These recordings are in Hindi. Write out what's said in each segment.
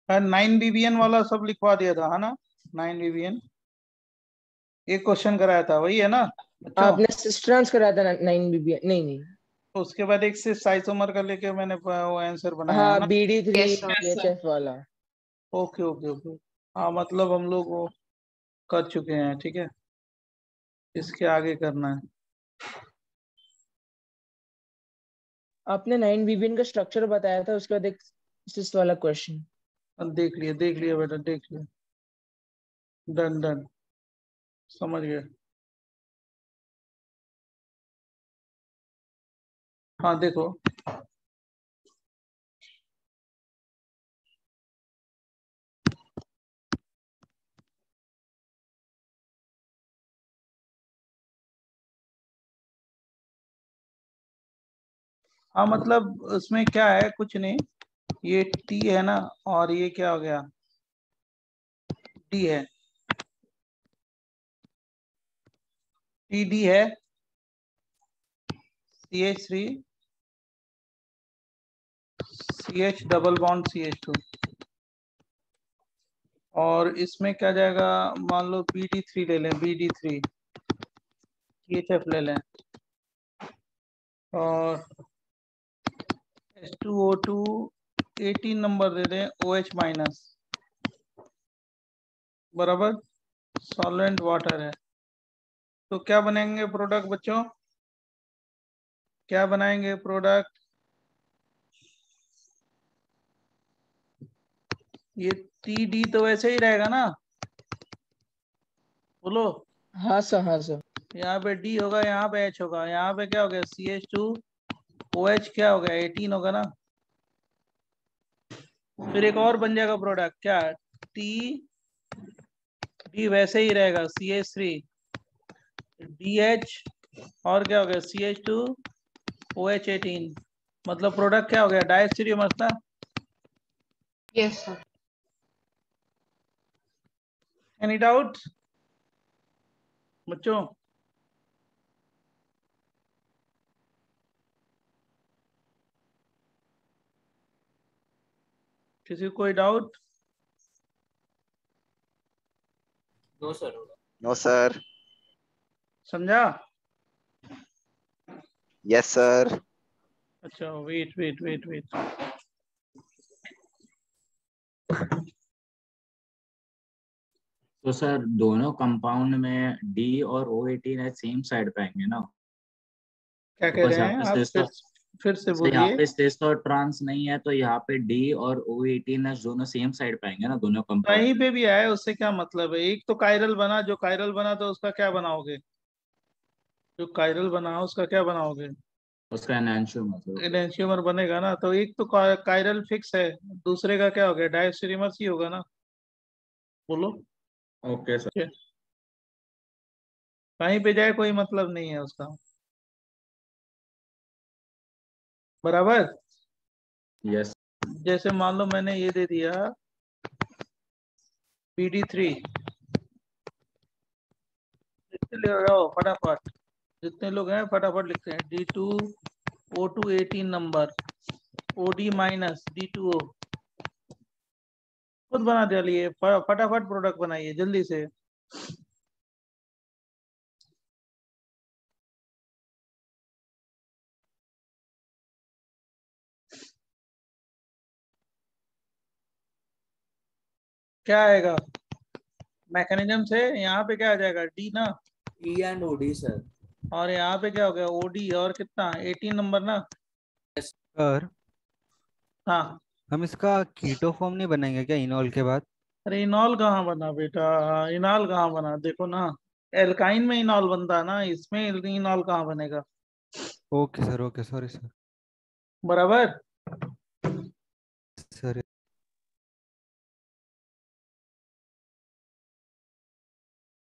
9 BBN वाला सब लिखवा दिया था, है ना? 9 BBN एक क्वेश्चन कराया था, वही है ना बच्चों? आपने सिस्टर्स कराया था 9 BBN? नहीं नहीं, उसके बाद एक से साइसोमर का लेके मैंने वो आंसर बनाया, है हाँ ना? BD3 Yes, sir. PHF वाला। Okay okay okay. हाँ मतलब हम लोग वो कर चुके हैं, ठीक है, इसके आगे करना है। आपने 9 BBN का स्ट्रक्चर बताया था, उसके बाद एक सिस्ट वाला क्वेश्चन। देख लिया बेटा, देख लिया। डन डन, समझ गए। हाँ देखो, हाँ मतलब उसमें क्या है, कुछ नहीं, ये टी है ना, और ये क्या हो गया, डी है, टी डी है, CH3 CH double bond CH2, और इसमें क्या जाएगा, मान लो BD3 ले लें, BD3 THF ले लें, और H2O2 18 नंबर दे दें, OH माइनस, बराबर सॉल्वेंट वाटर है। तो क्या बनेंगे प्रोडक्ट बच्चों, क्या बनाएंगे प्रोडक्ट? ये TD तो वैसे ही रहेगा ना, बोलो। हाँ सर, हाँ सर। यहाँ पे D होगा, यहाँ पे H होगा, यहाँ पे क्या हो गया, CH2OH क्या हो गया, 18 होगा ना। फिर एक और बन जाएगा प्रोडक्ट, क्या, TD वैसे ही रहेगा, CH3 DH, और क्या हो गया, CH2OH18, मतलब प्रोडक्ट क्या हो गया, डायस्टीरियमर्स ना। Yes, sir. एनी डाउट बच्चों? किसी को कोई doubt? No sir. No sir. समझा? Yes sir. अच्छा वेट वेट वेट वेट, तो सर दोनों कंपाउंड में D और O18 सेम साइड पे आएंगे ना? क्या कह रहे हैं आप, फिर से तो यहाँ बोलिए। पे सिस और ट्रांस नहीं है, तो यहाँ पे D और O18 दोनों सेम साइड पे आएंगे ना, दोनों कंपाउंड। कहीं पे भी आए उससे क्या मतलब है, एक तो कायरल बना, जो कायरल बना तो उसका क्या बनाओगे, जो कायरल बना उसका क्या बनाओगे, उसका एनांशियोमर। एडेंशियोमर बनेगा ना। तो एक तो कायरल फिक्स है, दूसरे का क्या हो गया, डायस्टेरियमर्स ही होगा ना, बोलो। Okay sir. कहीं पे जाए कोई मतलब नहीं है उसका, बराबर। यस। जैसे मान लो मैंने ये दे दिया BD3, ले रहो फटाफट, जितने लोग हैं फटाफट लिखते हैं, D2O2 18 number, OD minus D2O, खुद बना डालिए, फटाफट प्रोडक्ट बनाइए जल्दी से। क्या आएगा मैकेनिज्म से, यहाँ पे क्या आ जाएगा, D ना, E एंड OD सर। और यहाँ पे क्या हो गया, OD, और कितना, 18 नंबर ना। सर हाँ, हम इसका कीटो फॉर्म नहीं बनाएंगे क्या इनॉल के बाद? अरे इनॉल कहाँ बना बेटा, इनॉल कहाँ बना, देखो ना, एल्काइन में इनॉल बनता है ना, इसमें इनॉल कहाँ बनेगा, okay sir, okay, sorry sir. बराबर। सर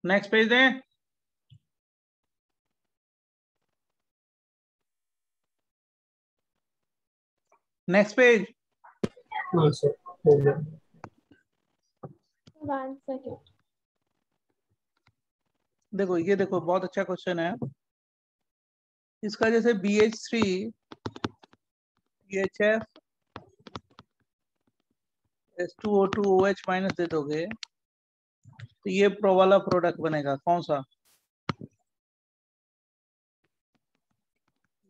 नेक्स्ट पेज दें। नेक्स्ट पेज, हाँ सर, हो गया। 1 second. देखो ये देखो बहुत अच्छा क्वेश्चन है इसका। जैसे BH3 BHF S2O2 OH minus दे दोगे तो ये प्रो वाला प्रोडक्ट बनेगा। कौन सा?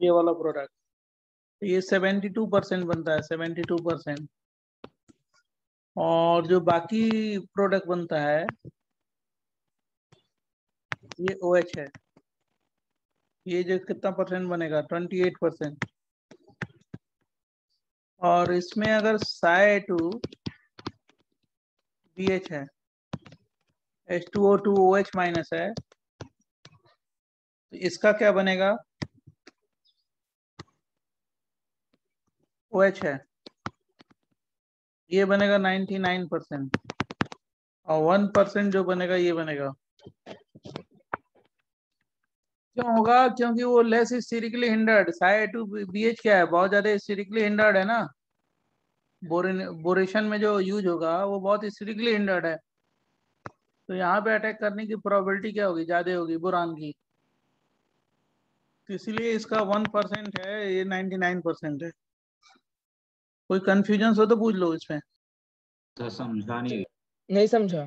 ये वाला प्रोडक्ट। तो ये 72% बनता है, 72%। और जो बाकी प्रोडक्ट बनता है ये OH है। ये जो कितना परसेंट बनेगा? 28%। और इसमें अगर Psi2BH है, H2O2 OH माइनस है, तो इसका क्या बनेगा? OH है, ये बनेगा 99%। और 1% जो बनेगा ये बनेगा। क्यों होगा? क्योंकि वो लेस स्टेरिकली हिंडर्ड। Psi2BH क्या है? बहुत ज्यादा स्टेरिकली हिंडर्ड है ना। बोरेशन में जो यूज होगा वो बहुत स्टेरिकली हिंडर्ड है, तो यहाँ पे अटैक करने की प्रोबेबिलिटी क्या होगी? ज्यादा होगी बोरान की। तो इसलिए इसका 1% है, ये 99% है। कोई कंफ्यूजन हो तो पूछ लो इसमें। सर समझा नहीं। नहीं समझा।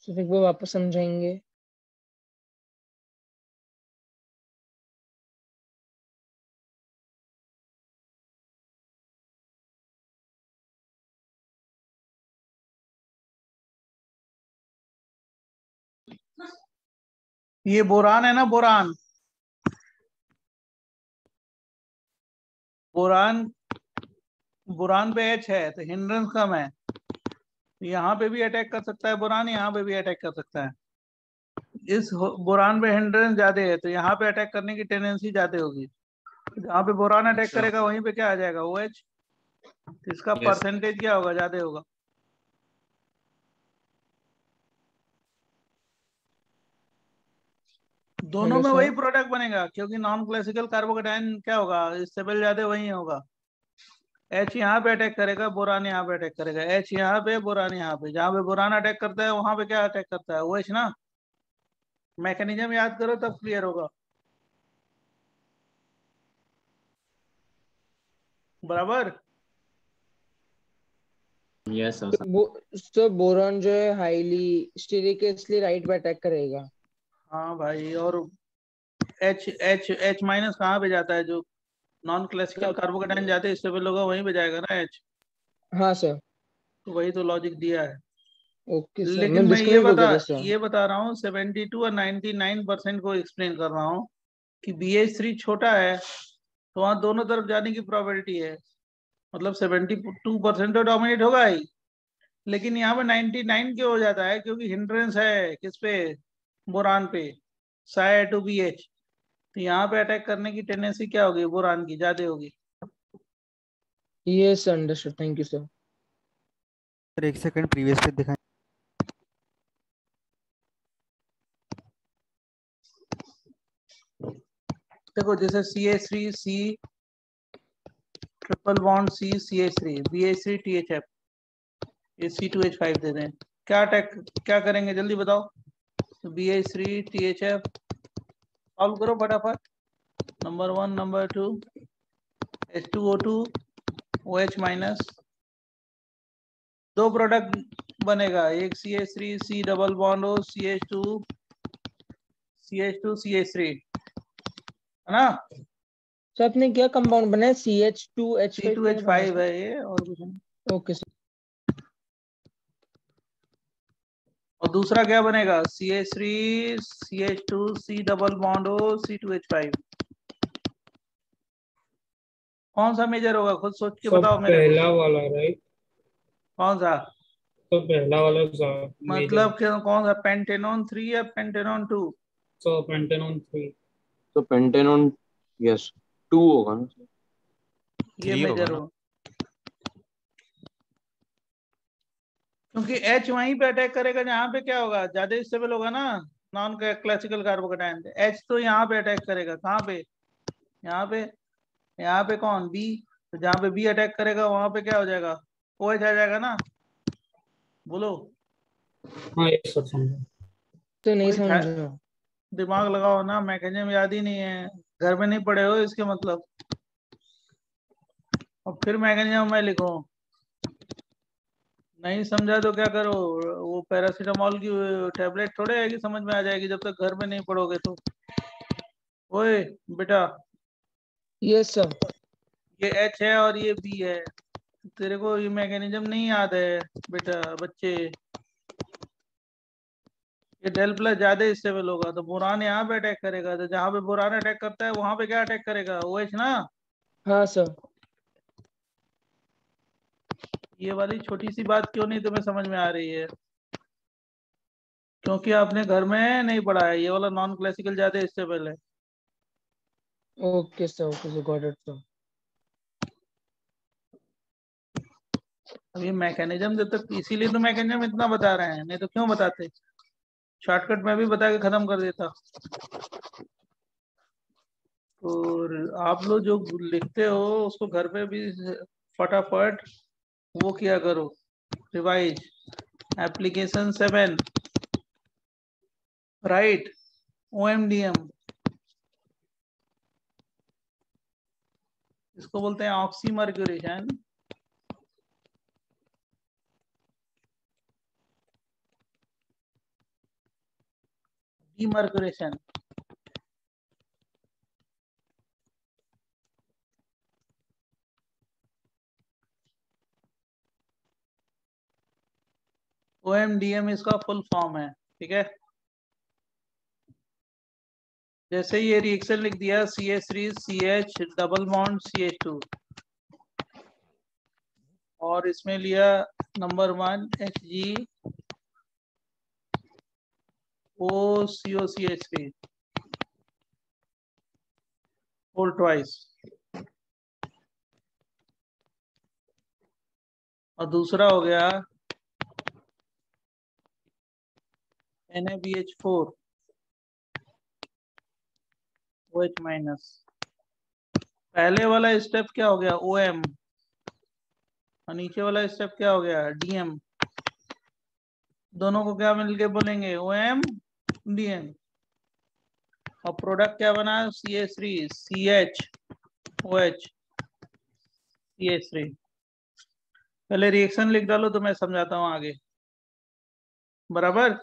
सिर्फ एक बार वापस समझाएंगे? ये बोरान है ना, बोरान। बोरान बोरान पे H है तो हिंड्रेंस कम है, यहाँ पे भी अटैक कर सकता है बोरान, यहाँ पे भी अटैक कर सकता है। इस बोरान पे हिंड्रेंस ज्यादा है तो यहाँ पे अटैक करने की टेंडेंसी ज्यादा होगी। जहाँ पे बोरान अटैक अच्छा। करेगा वहीं पे क्या आ जाएगा? OH। इसका Yes. परसेंटेज क्या होगा? ज्यादा होगा। दोनों हेलो में वही सर। प्रोडक्ट बनेगा क्योंकि नॉन क्लासिकल कार्बोकेटायन क्या होगा? स्टेबल ज्यादा वही होगा। H यहाँ पे अटैक करेगा, बोरान यहाँ पे अटैक करेगा। H यहाँ पे, बोरान यहाँ पे। जहाँ पे बोरान अटैक करता है वहां पे क्या अटैक करता है? OH ना। मैकेनिज्म याद करो तब क्लियर होगा। बराबर। Yes sir. तो बोरॉन जो है हाईली स्टेरिक है इसलिए राइट पे अटैक करेगा। हाँ भाई। और H माइनस कहाँ पे जाता है? जो नॉन क्लासिकल कार्बोकेटायन जाते हैं स्टेबल होगा वहीं पे जाएगा ना H। हाँ सर। तो वही तो लॉजिक दिया है। ओके सर, लेकिन मैं मैं डिस्कनेक्ट हो गया था सर। ये बता रहा हूँ 72 और 99% को एक्सप्लेन कर रहा हूँ कि BH3 छोटा है तो वहां दोनों तरफ जाने की प्रोबेबिलिटी है। मतलब 72% तो डोमिनेट होगा ही, लेकिन यहाँ पे 99 क्यों हो जाता है? क्योंकि हिंड्रेंस है किस पे? बोरान पे। Psi2BH। तो यहाँ पे अटैक करने की टेंडेंसी क्या होगी? बोरान की ज्यादा होगी। Yes understood, thank you sir. Sir एक सेकंड प्रीवियस पे दिखाएं। देखो जैसे CH3C triple bond C CH3 BH3 THF ये C2H5 दे दें, क्या अटैक क्या करेंगे? जल्दी बताओ। तो BH3 THF सॉल्व करो फटाफट। Number 1, number 2 H2O2 OH minus. दो प्रोडक्ट बनेगा, एक CH3 C डबल बॉन्ड हो CH2 CH3 है ना। सर आपने क्या कंपाउंड बनाया? CH2H5 क्या बना C2H5 सर? है ये, और कुछ नहीं। Okay sir. और दूसरा क्या बनेगा? CH3 CH2 C double bond हो C2H5। कौन सा मेजर होगा? खुद सोच के सब बताओ मेरे को। पहला वाला राइट। कौन सा? तो पहला वाला मेजर। मतलब कौन सा? पेंटेनॉन 3 या पेंटेनॉन 2? सो पेंटेनॉन 3। तो पेंटेनॉन यस 2 होगा ना। ये 3 होगा मेजर ना। होगा क्योंकि H वहीं पे अटैक करेगा जहां पे क्या होगा? ज्यादा स्टेबल होगा ना। Non classical carbocation. H तो यहाँ पे अटैक करेगा, कहाँ पे, यहाँ पे, यहाँ पे कौन, B, तो जहाँ पे B अटैक करेगा वहां पे क्या हो जाएगा, OH आ जाएगा ना, बोलो। हाँ यस सर समझा। तो नहीं OH समझो। दिमाग लगाओ ना, मैकेनिज्म याद ही नहीं है, घर में नहीं पढ़े हो इसके मतलब, और फिर मैकेनिज्म में लिखो, नहीं समझा तो क्या करो, वो पैरासीटामोल की टैबलेट थोड़े आएगी समझ में आ जाएगी जब तक घर में नहीं पढ़ोगे तो। ओए बेटा, यस सर। ये H है और ये B है, तेरे को ये मैकेनिज्म नहीं याद है बेटा, बच्चे। ये डेल प्लस ज्यादा स्टेबल होगा तो बोरान यहाँ पे अटैक करेगा, तो जहाँ पे बोरान अटैक करता है वहां पे क्या अटैक करेगा, OH ना। हाँ सर। ये वाली छोटी सी बात क्यों नहीं तुम्हें समझ में आ रही है, क्योंकि आपने घर में नहीं पढ़ा है, ये वाला नॉन क्लासिकल ज्यादा स्टेबल है। Okay sir, got it sir. अब ये मैकेनिज्म जब तक, इसीलिए तो मैकेनिज्म इतना बता रहे हैं, नहीं तो क्यों बताते, शॉर्टकट में भी बता के खत्म कर देता। और आप लोग जो लिखते हो उसको घर पे भी फटाफट वो किया करो, रिवाइज। एप्लीकेशन 7 राइट, OMDM, इसको बोलते हैं ऑक्सीमर्क्यूरेशन। डीमर्क्यूरेशन, OMDM इसका फुल फॉर्म है, ठीक है। जैसे ये रिएक्शन लिख दिया CH3CH डबल बॉन्ड CH2, और इसमें लिया नंबर 1 HgOCOCH3 होल ट्वाइस, और दूसरा हो गया NaBH4 OH माइनस। पहले वाला स्टेप क्या हो गया, OM, और नीचे वाला स्टेप क्या हो गया, DM। दोनों को क्या मिलके बोलेंगे, OMDM, और प्रोडक्ट क्या बना, CH3CHOH CH3। पहले रिएक्शन लिख डालो तो मैं समझाता हूँ आगे, बराबर।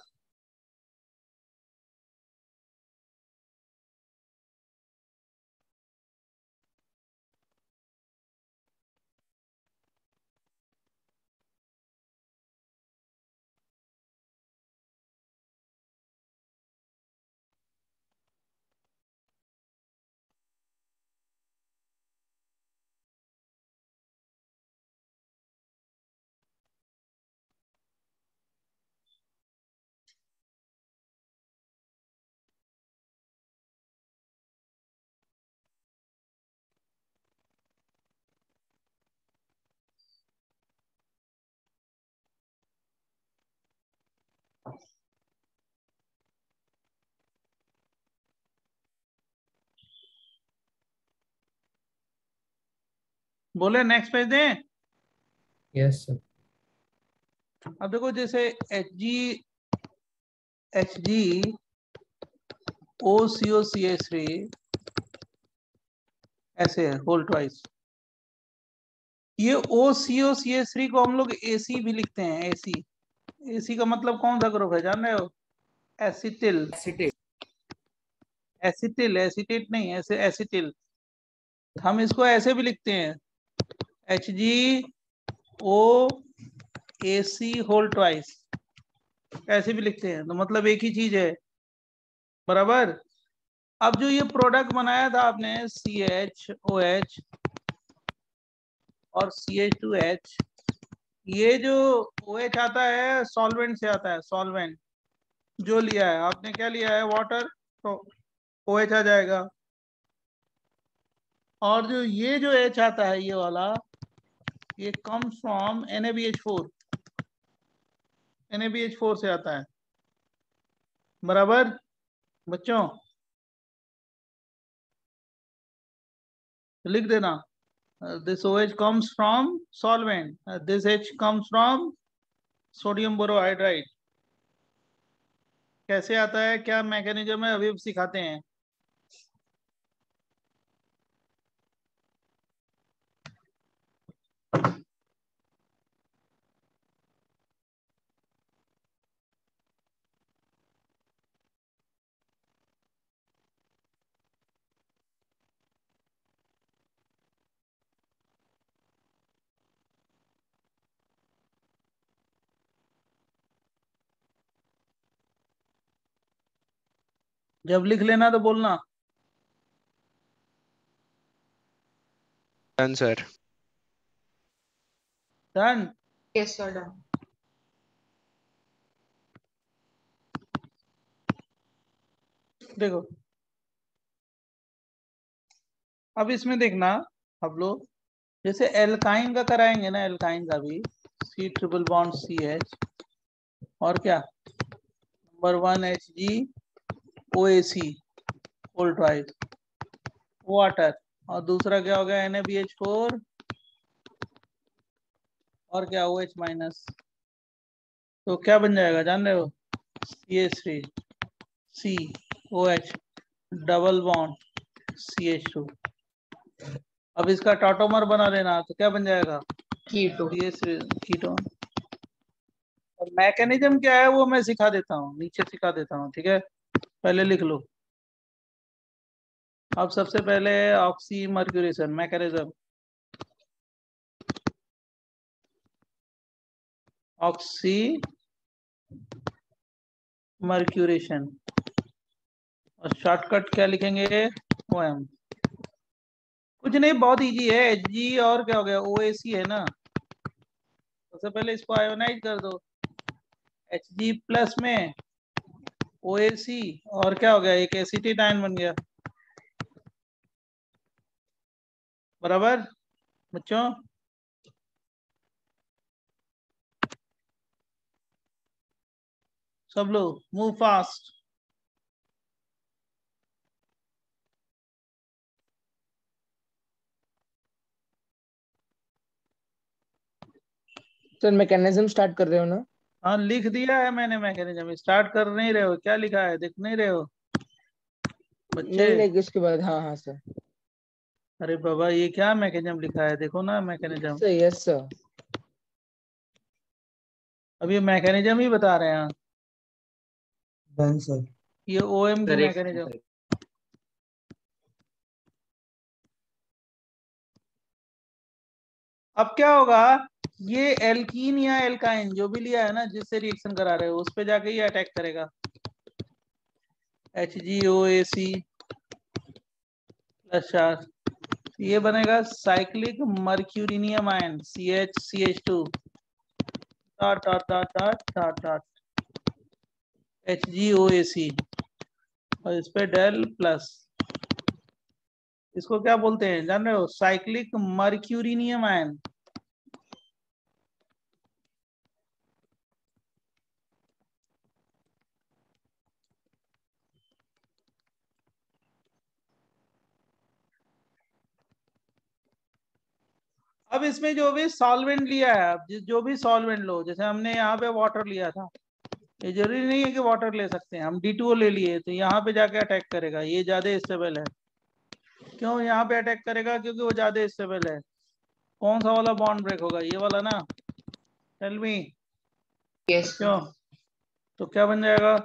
बोले नेक्स्ट पेज दें। Yes sir. अब देखो जैसे HgOCOCH3 ऐसे है होल ट्वाइस। ये OCOCH3 को हम लोग AC भी लिखते हैं, AC का मतलब कौन सा ग्रुप है जान रहे हो, एसिटिल। एसिटेट नहीं, ऐसे एसिटिल। हम इसको ऐसे भी लिखते हैं, HgOAC होल ट्वाइस, ऐसे भी लिखते हैं, तो मतलब एक ही चीज है, बराबर। अब जो ये प्रोडक्ट बनाया था आपने CHOH और CH2H, ये जो OH आता है सॉल्वेंट से आता है, सॉल्वेंट जो लिया है आपने, क्या लिया है, वाटर, तो OH आ जाएगा। और जो ये जो H आता है ये वाला, ये कम्स फ्रॉम NaBH4 से आता है। बराबर बच्चों, लिख देना। This OH comes from solvent, this H comes from sodium borohydride. कैसे आता है, क्या मैकेनिज्म है, अभी सिखाते हैं। जब लिख लेना तो बोलना। Done, sir. Done. Yes, sir. Done. देखो अब इसमें देखना आप लोग, जैसे एल्काइन का कराएंगे ना, एल्काइन का भी C ट्रिपल बॉन्ड CH और क्या number 1 HgOAC whole twice water, और दूसरा क्या हो गया NaBH4 और क्या OH माइनस। तो क्या बन जाएगा जान रहे हो, CH3 COH double bond CH2। अब इसका टॉटोमर बना लेना, तो क्या बन जाएगा Keto. कीटोन। और मैकेनिज्म क्या है वो मैं सिखा देता हूँ, नीचे सिखा देता हूँ, ठीक है, पहले लिख लो। अब सबसे पहले oxy mercuration mechanism, oxy mercuration, और शॉर्टकट क्या लिखेंगे OM। कुछ नहीं, बहुत इजी है, Hg और क्या हो गया OAC है ना। सबसे पहले इसको आयोनाइज कर दो, Hg प्लस में OAC और क्या हो गया एक एसिटिडाइन बन गया। बराबर बच्चों, सब लोग move fast. Sir mechanism start कर रहे हो ना? हाँ लिख दिया है मैंने मैकेनिज्म, स्टार्ट कर नहीं रहे हो, क्या लिखा है देख नहीं रहे हो बच्चे? नहीं नहीं, उसके बाद हाँ हाँ सर। अरे बाबा ये क्या मैकेनिज्म लिखा है, देखो ना मैकेनिज्म। Sir yes sir. अब ये मैकेनिज्म ही बता रहे हैं, डन सर। ये OM की सर एक मैकेनिज्म। अब क्या होगा, ये एल्कीन या एल्काइन जो भी लिया है ना, जिससे रिएक्शन करा रहे हो उस पे जाके ये अटैक करेगा। HgOAC प्लस चार, ये बनेगा cyclic mercurinium ion CH2 dot dot dot dot dot dot HgOAC, और इस पे डेल प्लस। इसको क्या बोलते हैं जान रहे हो, साइक्लिक मर्क्यूरिनियम आयन। अब इसमें जो भी सॉल्वेंट लिया है, अब जो भी सॉल्वेंट लो, जैसे हमने यहाँ पे वाटर लिया था, ये जरूरी नहीं है कि वाटर ले सकते हैं, हम D2O ले लिए तो यहाँ पे जाके अटैक करेगा, ये ज्यादा स्टेबल है। क्यों यहाँ पे अटैक करेगा, क्योंकि वो ज्यादा स्टेबल है। कौन सा वाला बॉन्ड ब्रेक होगा, ये वाला ना, टेल मी। Yes, sir. क्यों, तो क्या बन जाएगा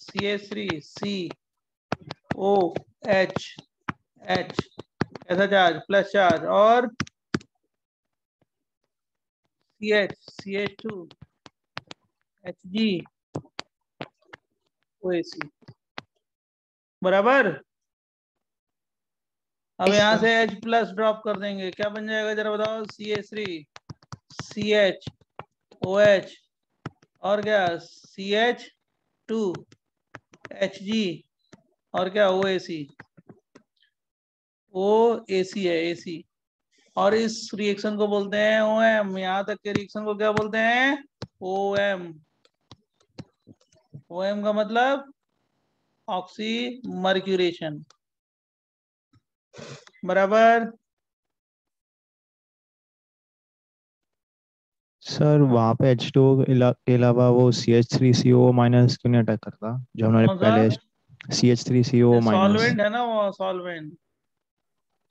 CH3 COH H ऐसा चार्ज प्लस चार्ज, और CH2 HgOAC बराबर। अब Yes, यहाँ sir. से H प्लस ड्रॉप कर देंगे, क्या बन जाएगा जरा बताओ, CH3 CHOH और क्या CH2 Hg और क्या OAC है AC, और इस रिएक्शन को बोलते हैं OM। यहाँ तक के रिएक्शन को क्या बोलते हैं OM। OM का मतलब ऑक्सीमर्क्यूरेशन, बराबर। सर वहाँ पे H2 के अलावा वो CH3CO माइनस क्यों नहीं अटैक करता जो हमने कौन सा? पहले CH3CO माइनस। सॉल्वेंट है ना वो, सॉल्वेंट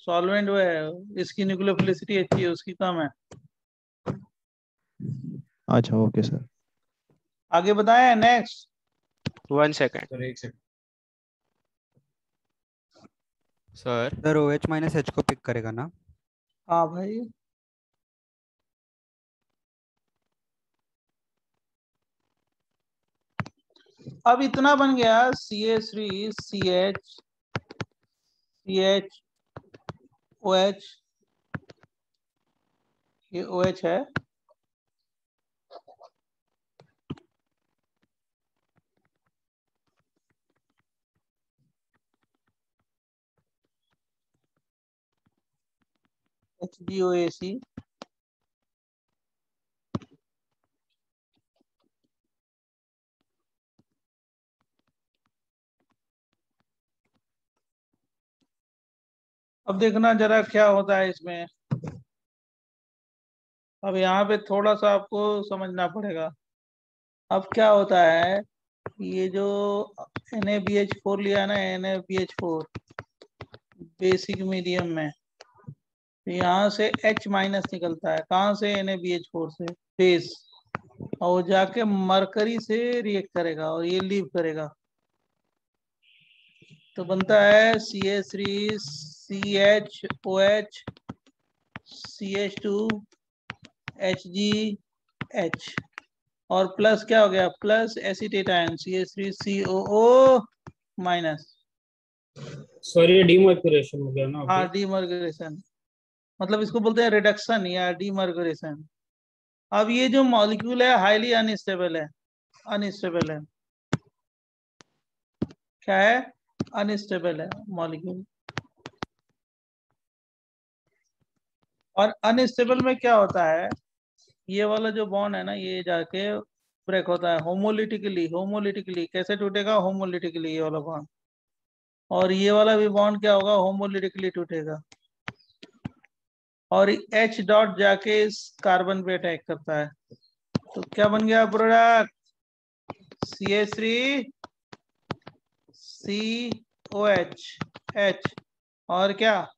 सॉल्वेंट वो है, इसकी न्यूक्लियोफिलिसिटी अच्छी है, उसकी कम है। अच्छा ओके सर। आगे बताएं, नेक्स्ट। 1 सेकेंड सर एक second. Sir. Sir OH minus H को पिक करेगा ना? हाँ भाई, अब इतना बन गया, CH3 CH CH OH, ये OH है, HgOAC, अब देखना जरा क्या होता है इसमें। अब यहाँ पे थोड़ा सा आपको समझना पड़ेगा। अब क्या होता है, ये जो NaBH4 लिया ना, NaBH4 बेसिक मीडियम में, यहाँ से H माइनस निकलता है, कहाँ से? NaBH4 से, बेस, और वो जाके मरकरी से रिएक्ट करेगा और ये लीव करेगा, तो बनता है CH3 CHOH CH2 HgH, और प्लस क्या हो गया, plus acetate ion CH3COO minus. Sir ये डीमर्क्यूरेशन हो गया ना? हाँ, डीमर्गरेशन, मतलब इसको बोलते हैं रिडक्शन या डीमर्गरेशन। अब ये जो मॉलिक्यूल है हाईली अनस्टेबल है, अनस्टेबल है, क्या है? अनस्टेबल है मॉलिक्यूल। और अनस्टेबल में क्या होता है, ये वाला जो बॉन्ड है ना, ये जाके ब्रेक होता है होमोलिटिकली। होमोलिटिकली कैसे टूटेगा? होमोलिटिकली, ये वाला बॉन्ड, और ये वाला भी बॉन्ड क्या होगा? होमोलिटिकली टूटेगा, और H डॉट जाके इस कार्बन पे अटैक करता है, तो क्या बन गया प्रोडक्ट? CH3 COH H, और क्या?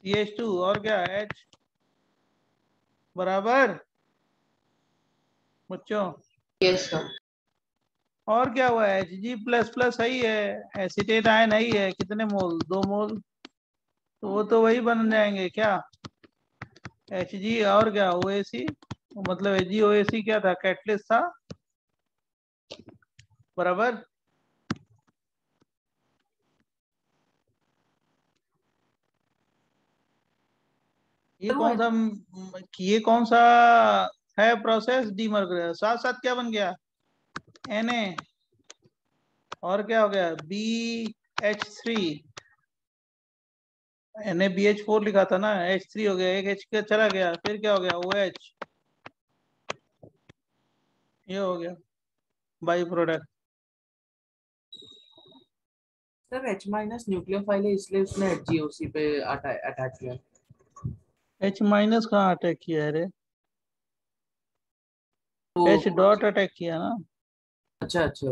CH2, और क्या? H, बराबर बच्चों? Yes sir. और क्या हुआ? Hg प्लस प्लस है ही है, एसीटेट आयन है ही है, कितने मोल? 2 मोल, तो वो तो वही बन जाएंगे क्या? Hg, और क्या? OAC, मतलब HgOAC क्या था? कैटलिस्ट था, बराबर। ये कौन सा है प्रोसेस? डीमर्गर, साथ साथ क्या बन गया? Na, और क्या हो गया? BH3, NaBH4 लिखा था ना, H3 हो गया, एक H का चला गया, फिर क्या हो गया? OH, ये हो गया by product. Sir H minus nucleophile है इसलिए उसने HgOC पे अटैक किया। H माइनस कहाँ अटैक किया है रे? तो H डॉट अटैक किया ना। अच्छा अच्छा,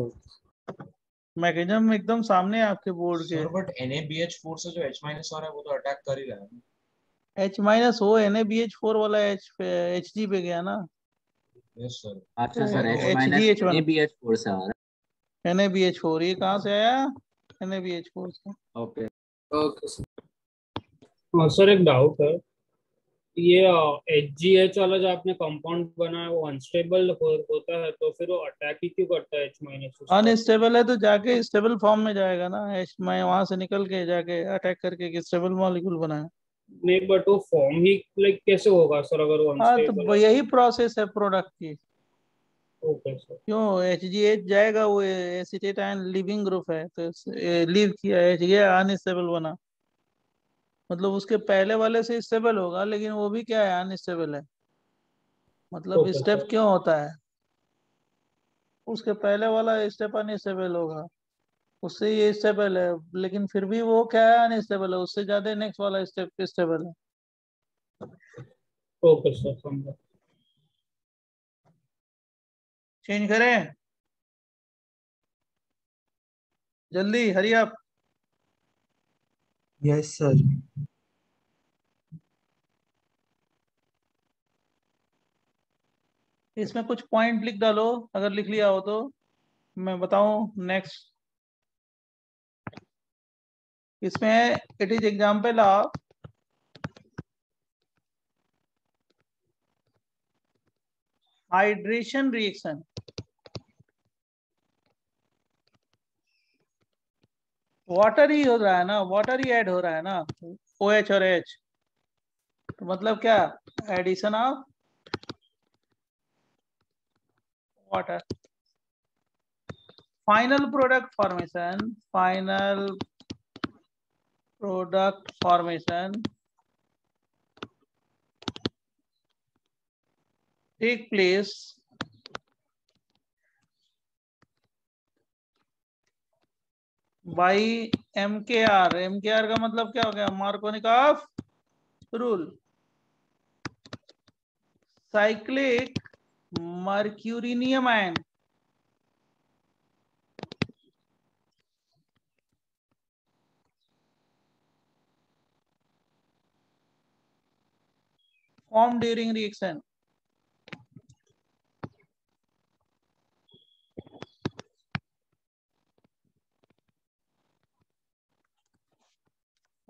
मैकेनिज्म एकदम सामने है आपके बोर्ड के। सर बट NaBH4 से जो H माइनस आ रहा है वो तो अटैक कर ही रहा है। H माइनस हो, NaBH4 वाला Hg पे गया ना। Yes sir. अच्छा sir, H HgH1 minus NaBH4 से आ रहा NaBH4, ये कहाँ से आया? NaBH4 से। Okay okay sir. हाँ सर एक डाउट है, ये HgH वाला जो आपने कंपाउंड बनाया वो अनस्टेबल होता है, तो फिर वो अटैक ही क्यों करता है H माइनस? अनस्टेबल है तो जाके स्टेबल फॉर्म में जाएगा ना, H मैं वहां से निकल के जाके अटैक करके एक स्टेबल मॉलिक्यूल बनाया। नहीं बट वो फॉर्म ही लाइक कैसे होगा सर अगर वो हाँ, अनस्टेबल तो है? यही प्रोसेस है प्रोडक्ट की। Okay sir. क्यों? HgH जाएगा, वो एसीटेट आयन लिविंग ग्रुप है, तो लीव किया, ये अनस्टेबल बना, मतलब उसके पहले वाले से स्टेबल होगा, लेकिन वो भी क्या है? अनस्टेबल है। मतलब ओके स्टेप सर। क्यों होता है? उसके पहले वाला स्टेप अनस्टेबल होगा, उससे ये स्टेबल है, लेकिन फिर भी वो क्या है, अनस्टेबल है, उससे ज्यादा नेक्स्ट वाला स्टेप स्टेबल है। ओके सर, समझा। चेंज करें जल्दी, हरी आप। Yes sir. इसमें कुछ पॉइंट लिख डालो अगर लिख लिया हो तो, मैं बताऊं नेक्स्ट। इसमें it is example of hydration reaction. Water ही हो रहा है ना, वाटर ही ऐड हो रहा है ना, OH और H, तो मतलब क्या, addition of water. Final product formation, final product formation take place by MKR। MKR का मतलब क्या हो गया, Markovnikov rule. Cyclic mercurinium ion formed during reaction।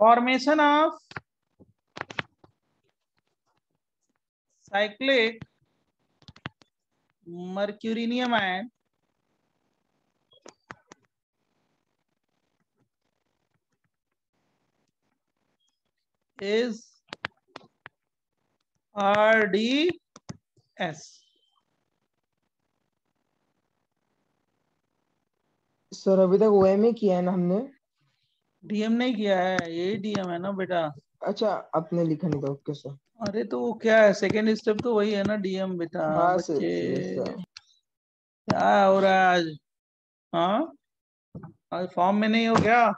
Formation of cyclic mercurinium ion is RDS। Sir अभी तक OM ही किया है ना हमने। DM नहीं किया है, यही DM है ना बेटा। अच्छा, आपने लिखा नहीं था, ओके सर। अरे तो वो क्या है, सेकेंड स्टेप तो वही है ना, DM बेटा। हाँ बच्चे सर, यस सर। क्या हो रहा है आज? हाँ, आज फॉर्म में नहीं हो क्या?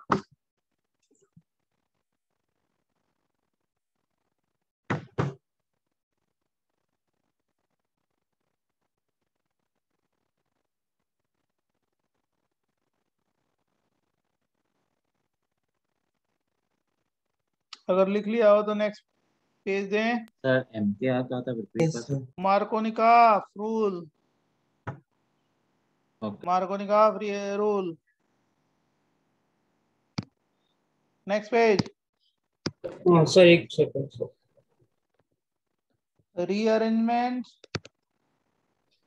अगर लिख लिया हो तो नेक्स्ट पेज दें। सर MKR क्या होता है, रिपीट कर सकते हैं? Markovnikov rule, okay. Markovnikov rule. Next page. हाँ सर, एक second sir. Rearrangement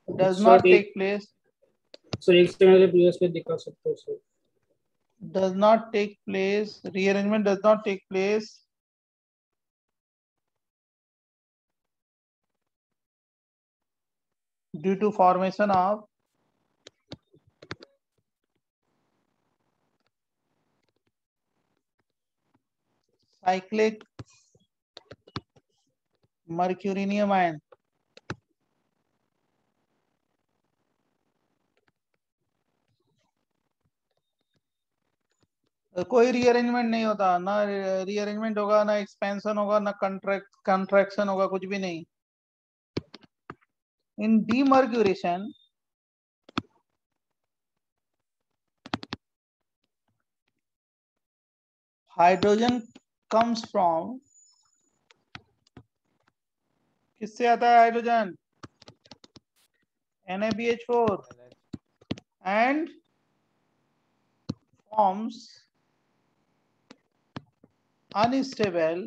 does sir not एक take place, सर एक सेकंड से प्रीवियस पे दिखा सकते हो sir? does not take place, rearrangement does not take place due to formation of cyclic mercurinium ion। कोई रीअरेंजमेंट नहीं होता ना, रीअरेंजमेंट होगा ना एक्सपेंशन होगा ना कंट्रैक्शन होगा, कुछ भी नहीं। In demercuration hydrogen comes from, किससे आता है hydrogen? NaBH4 and forms unstable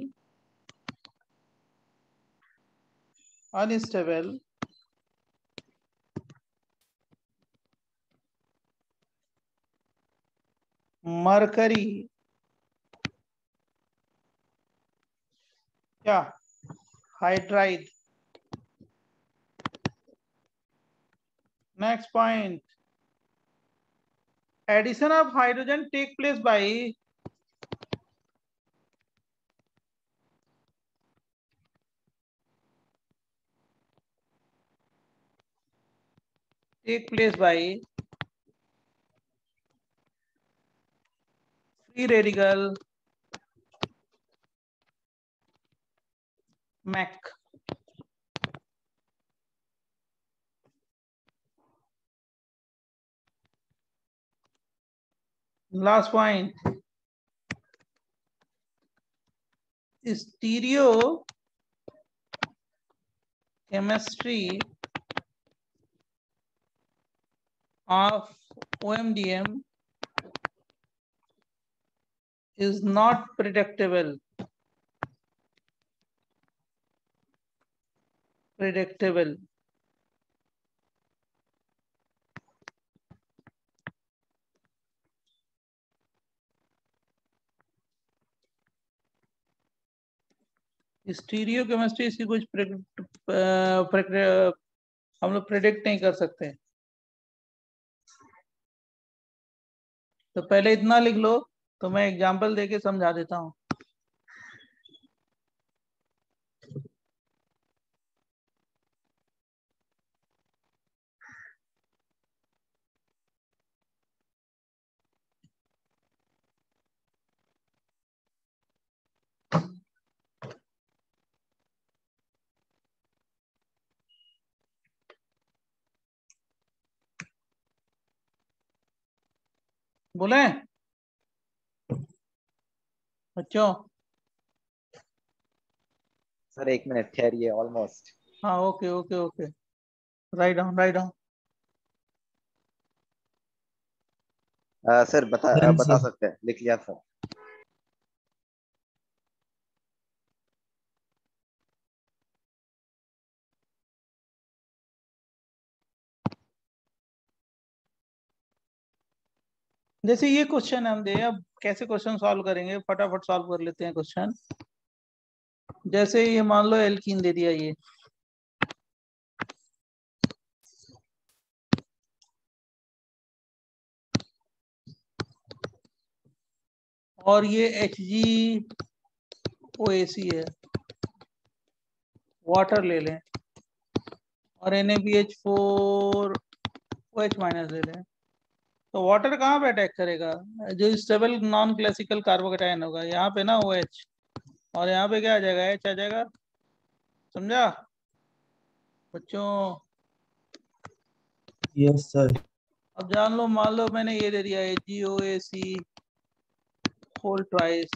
mercury क्या, hydride. Next point, addition of hydrogen take place by free radical mac. Last point, stereochemistry of OMDM is not predictable. Stereochemistry इसकी कुछ हम लोग प्रिडिक्ट नहीं कर सकते। तो पहले इतना लिख लो, तो मैं एग्जांपल देके समझा देता हूँ। बोले बच्चों? सर 1 मिनट ठहरिए, ऑलमोस्ट। हाँ okay okay okay, write down. Sir बता सकते हैं, लिख लिया सर। जैसे ये क्वेश्चन हम दे, अब कैसे क्वेश्चन सॉल्व करेंगे, फटाफट सॉल्व कर लेते हैं क्वेश्चन। जैसे ये मान लो एल्कीन दे दिया ये, और ये HgOAC है, वाटर ले लें, और NaBH4OH माइनस ले लें। तो वाटर कहाँ पे अटैक करेगा? जो स्टेबल नॉन क्लासिकल कार्बोकेटायन होगा, यहाँ पे ना OH, और यहाँ पे क्या आ जाएगा? H आ जाएगा। समझा बच्चों? Yes sir. अब जान लो, मान लो मैंने ये दे दिया HgOAC होल ट्वाइस,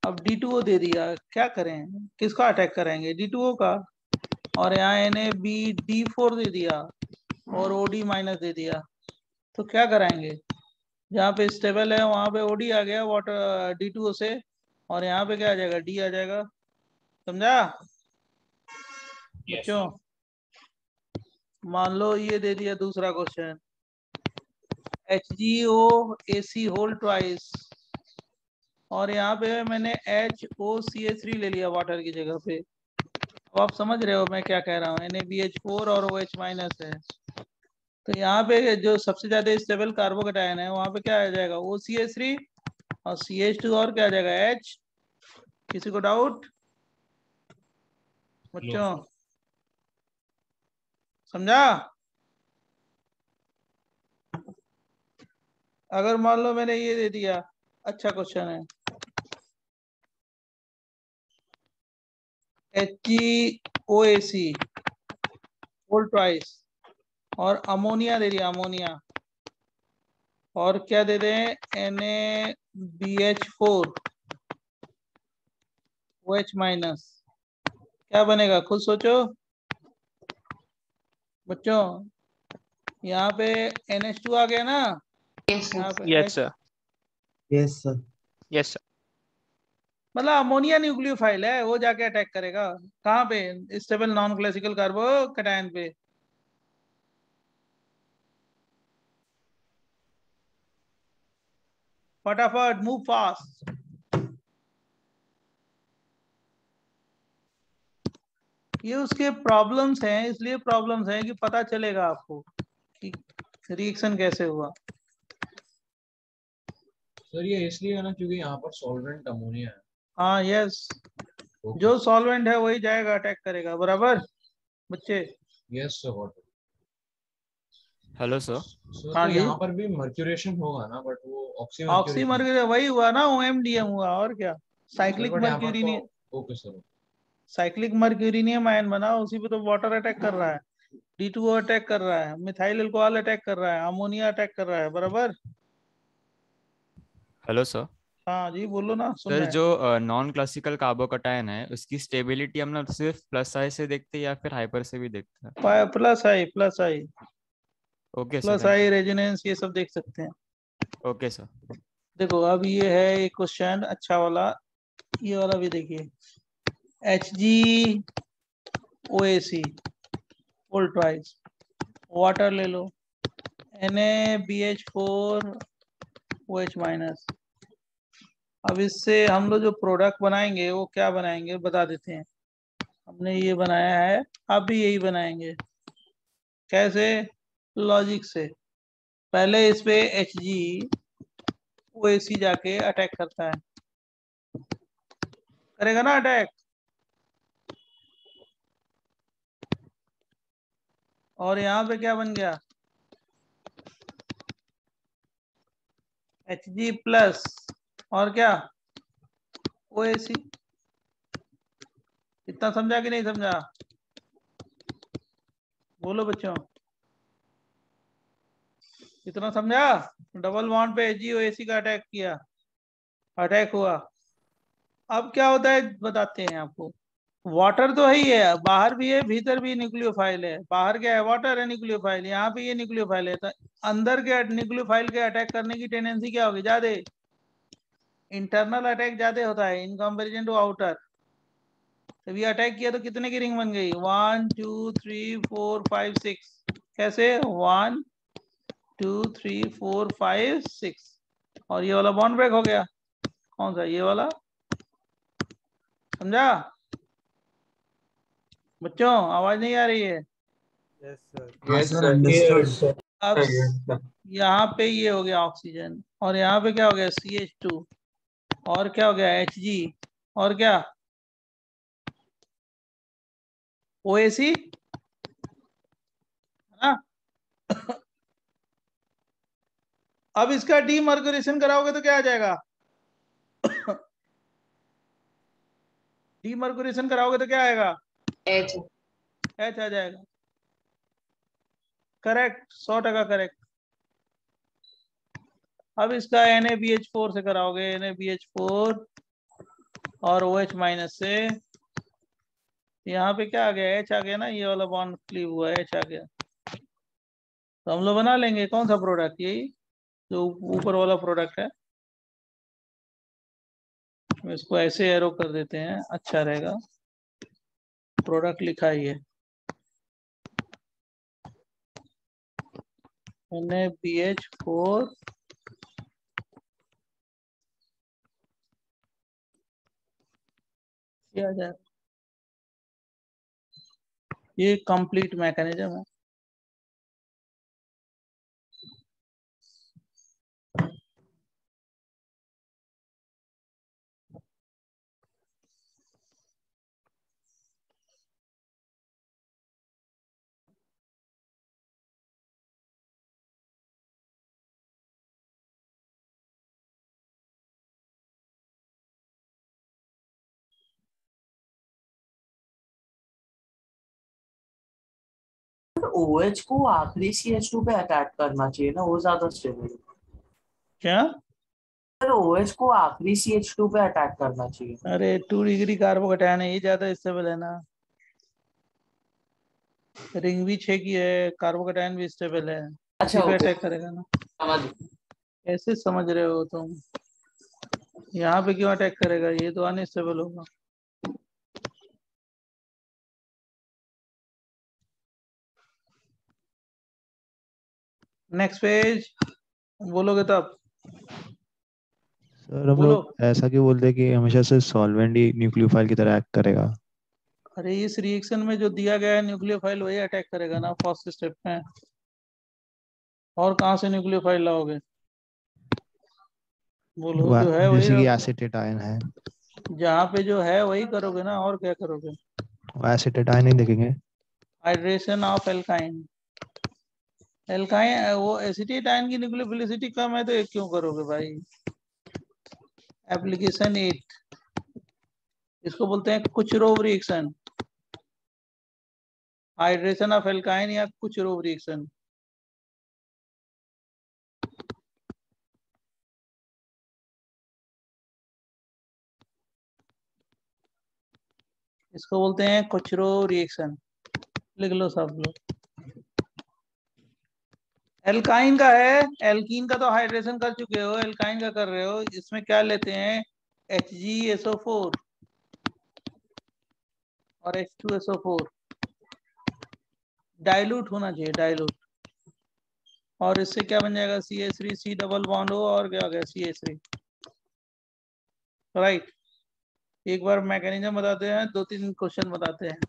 अब D2O दे दिया, क्या करें? किसका अटैक करेंगे? D2O का। और यहाँ NaBD4 दे दिया और OD माइनस दे दिया, तो क्या कराएंगे? जहाँ पे स्टेबल है वहां पे OD आ गया वाटर D2O से, और यहाँ पे क्या आ जाएगा? D आ जाएगा। समझा बच्चों? मान लो ये दे दिया दूसरा क्वेश्चन, HgOAC होल ट्वाइस, और यहाँ पे मैंने HOCH3 ले लिया वाटर की जगह पे। अब आप समझ रहे हो मैं क्या कह रहा हूँ? NaBH4 और OH माइनस है, तो यहाँ पे जो सबसे ज्यादा स्टेबल कार्बोकेटायन है वहां पे क्या आ जाएगा? OCH3 और CH2, और क्या आ जाएगा? H। किसी को डाउट बच्चों? समझा? अगर मान लो मैंने ये दे दिया, अच्छा क्वेश्चन है, HgOAC होल ट्वाइस, और अमोनिया दे दिया, अमोनिया, और क्या दे दें? NaBH4 OH माइनस, क्या बनेगा? खुद सोचो बच्चों। यहाँ पे NH2 आ गया ना? यहाँ पे Yes sir. Yes sir. Yes sir. मतलब अमोनिया न्यूक्लियोफाइल है, वो जाके अटैक करेगा कहाँ पे? स्टेबल नॉन क्लासिकल कार्बोकेटायन पे। फटाफट मूव फास्ट। ये उसके प्रॉब्लम्स हैं, इसलिए प्रॉब्लम्स हैं कि पता चलेगा आपको कि रिएक्शन कैसे हुआ। सर ये इसलिए है ना क्योंकि यहाँ पर सॉल्वेंट अमोनिया है। हाँ यस, जो सॉल्वेंट है वही जाएगा अटैक करेगा, बराबर बच्चे? Yes sir. Hello sir. Sir हाँ तो जी। यहाँ पर भी मर्क्यूरेशन होगा ना, बट वो ऑक्सी मर्क्यूरी वही हुआ ना, OMDM हुआ, और क्या। Cyclic mercurinium, okay sir. Cyclic mercurinium ion बना, उसी पे तो वाटर अटैक कर रहा है, D2O अटैक कर रहा है, मिथाइल अल्कोहल अटैक कर रहा है, अमोनिया अटैक कर रहा है, बराबर। Hello sir. हाँ जी बोलो ना, सुन सर रहे हैं। जो नॉन क्लासिकल कार्बोकैटायन है उसकी स्टेबिलिटी हम लोग सिर्फ प्लस आई से देखते हैं या फिर हाइपर से भी देखते हैं? प्लस आई, प्लस आई, ओके सर, प्लस आई रेजोनेंस ये सब देख सकते हैं। Okay sir. देखो अब ये है एक क्वेश्चन अच्छा वाला, ये वाला भी देखिए। HgOAC फुल ट्वाइस, वाटर ले लो, NaBH4OH माइनस। अब इससे हम लोग जो प्रोडक्ट बनाएंगे वो क्या बनाएंगे बता देते हैं। हमने ये बनाया है, आप भी यही बनाएंगे। कैसे? लॉजिक से। पहले इस पे HgOAC जाके अटैक करता है, करेगा ना अटैक, और यहाँ पे क्या बन गया, Hg प्लस और क्या, OAC। इतना समझा कि नहीं समझा? बोलो बच्चों, इतना समझा? डबल बॉन्ड पे HgOAC का अटैक किया, अटैक हुआ। अब क्या होता है बताते हैं आपको। वाटर तो है ही है, बाहर भी है भीतर भी न्यूक्लियोफाइल है। बाहर क्या है, वाटर है, न्यूक्लियोफाइल यहाँ पे ये न्यूक्लियोफाइल है। तो अंदर के न्यूक्लियोफाइल के अटैक करने की टेंडेंसी क्या होगी, ज्यादा इंटरनल अटैक ज्यादा होता है इन कंपेरिजन टू आउटर। तब ये अटैक किया तो कितने की रिंग बन गई, 1 2 3 4 5 6। कैसे, 1 2 3 4 5 6, और ये वाला बॉन्ड ब्रेक हो गया। कौन सा, ये वाला, समझा बच्चों? आवाज नहीं आ रही है? अब यहाँ पे ये हो गया ऑक्सीजन, और यहाँ पे क्या हो गया, CH2, और क्या हो गया, Hg, और क्या, OAC, है ना। अब इसका डीमर्क्यूरेशन कराओगे तो क्या आ जाएगा, डीमर्क्यूरेशन कराओगे तो क्या आएगा, H आ जाएगा। Correct, 100% correct. अब इसका NaBH4 से कराओगे, NaBH4 और OH माइनस से, यहाँ पे क्या आ गया, H आ गया ना, ये वाला बॉन्ड क्लीव हुआ है, H आ गया। तो हम लोग बना लेंगे कौन सा प्रोडक्ट, यही जो ऊपर वाला प्रोडक्ट है। इसको ऐसे एरो कर देते हैं, अच्छा रहेगा। प्रोडक्ट लिखा ही है, NaBH4 किया जाए। ये कंप्लीट मैकेनिज्म है। OH को आखिरी CH2 पे अटैक करना चाहिए ना, वो ज्यादा स्टेबल है। क्या सर OH को आखिरी CH2 पे अटैक करना चाहिए। अरे 2 डिग्री कार्बोकैटायन है, ये ज्यादा स्टेबल है ना। रिंग भी 6 की है, कार्बोकैटायन भी स्टेबल है, अच्छा इसी पे ओके, अटैक करेगा ना। समझ। कैसे समझ रहे हो तुम, यहाँ पे क्यों अटैक करेगा, ये तो अनस्टेबल होगा। नेक्स्ट पेज बोलोगे तब। सर हम बोलो। लोग ऐसा क्यों बोलते हैं कि हमेशा से सॉल्वेंट ही न्यूक्लियोफाइल की तरह एक्ट करेगा? अरे इस रिएक्शन में जो दिया गया है न्यूक्लियोफाइल वही अटैक करेगा ना फर्स्ट स्टेप में, और कहाँ से न्यूक्लियोफाइल लाओगे, बोलो, जो है वही जैसे कि रहोगे। एसिटेटाइन है, जहाँ पे जो है वही करोगे ना, और क्या करोगे। एसिटेटाइन ही देखेंगे। हाइड्रेशन ऑफ एल्काइन, एल्काइन वो एसिटेट आयन की न्यूक्लियोफिलिसिटी कम है तो एक क्यों करोगे भाई। एप्लीकेशन 8 इसको बोलते हैं कुचरोव रिएक्शन, हाइड्रेशन ऑफ एल्काइन या कुचरोव रिएक्शन। इसको बोलते हैं कुचरोव रिएक्शन, लिख लो सब लोग। एल्काइन का है, एल्कीन का तो हाइड्रेशन कर चुके हो, एल्काइन का कर रहे हो। इसमें क्या लेते हैं HgSO4 और H2SO4, डाइल्यूट होना चाहिए, डाइल्यूट। और इससे क्या बन जाएगा CH3, C डबल बॉन्ड हो और क्या हो गया CH3, राइट। एक बार मैकेनिज्म बताते हैं, 2-3 क्वेश्चन बताते हैं।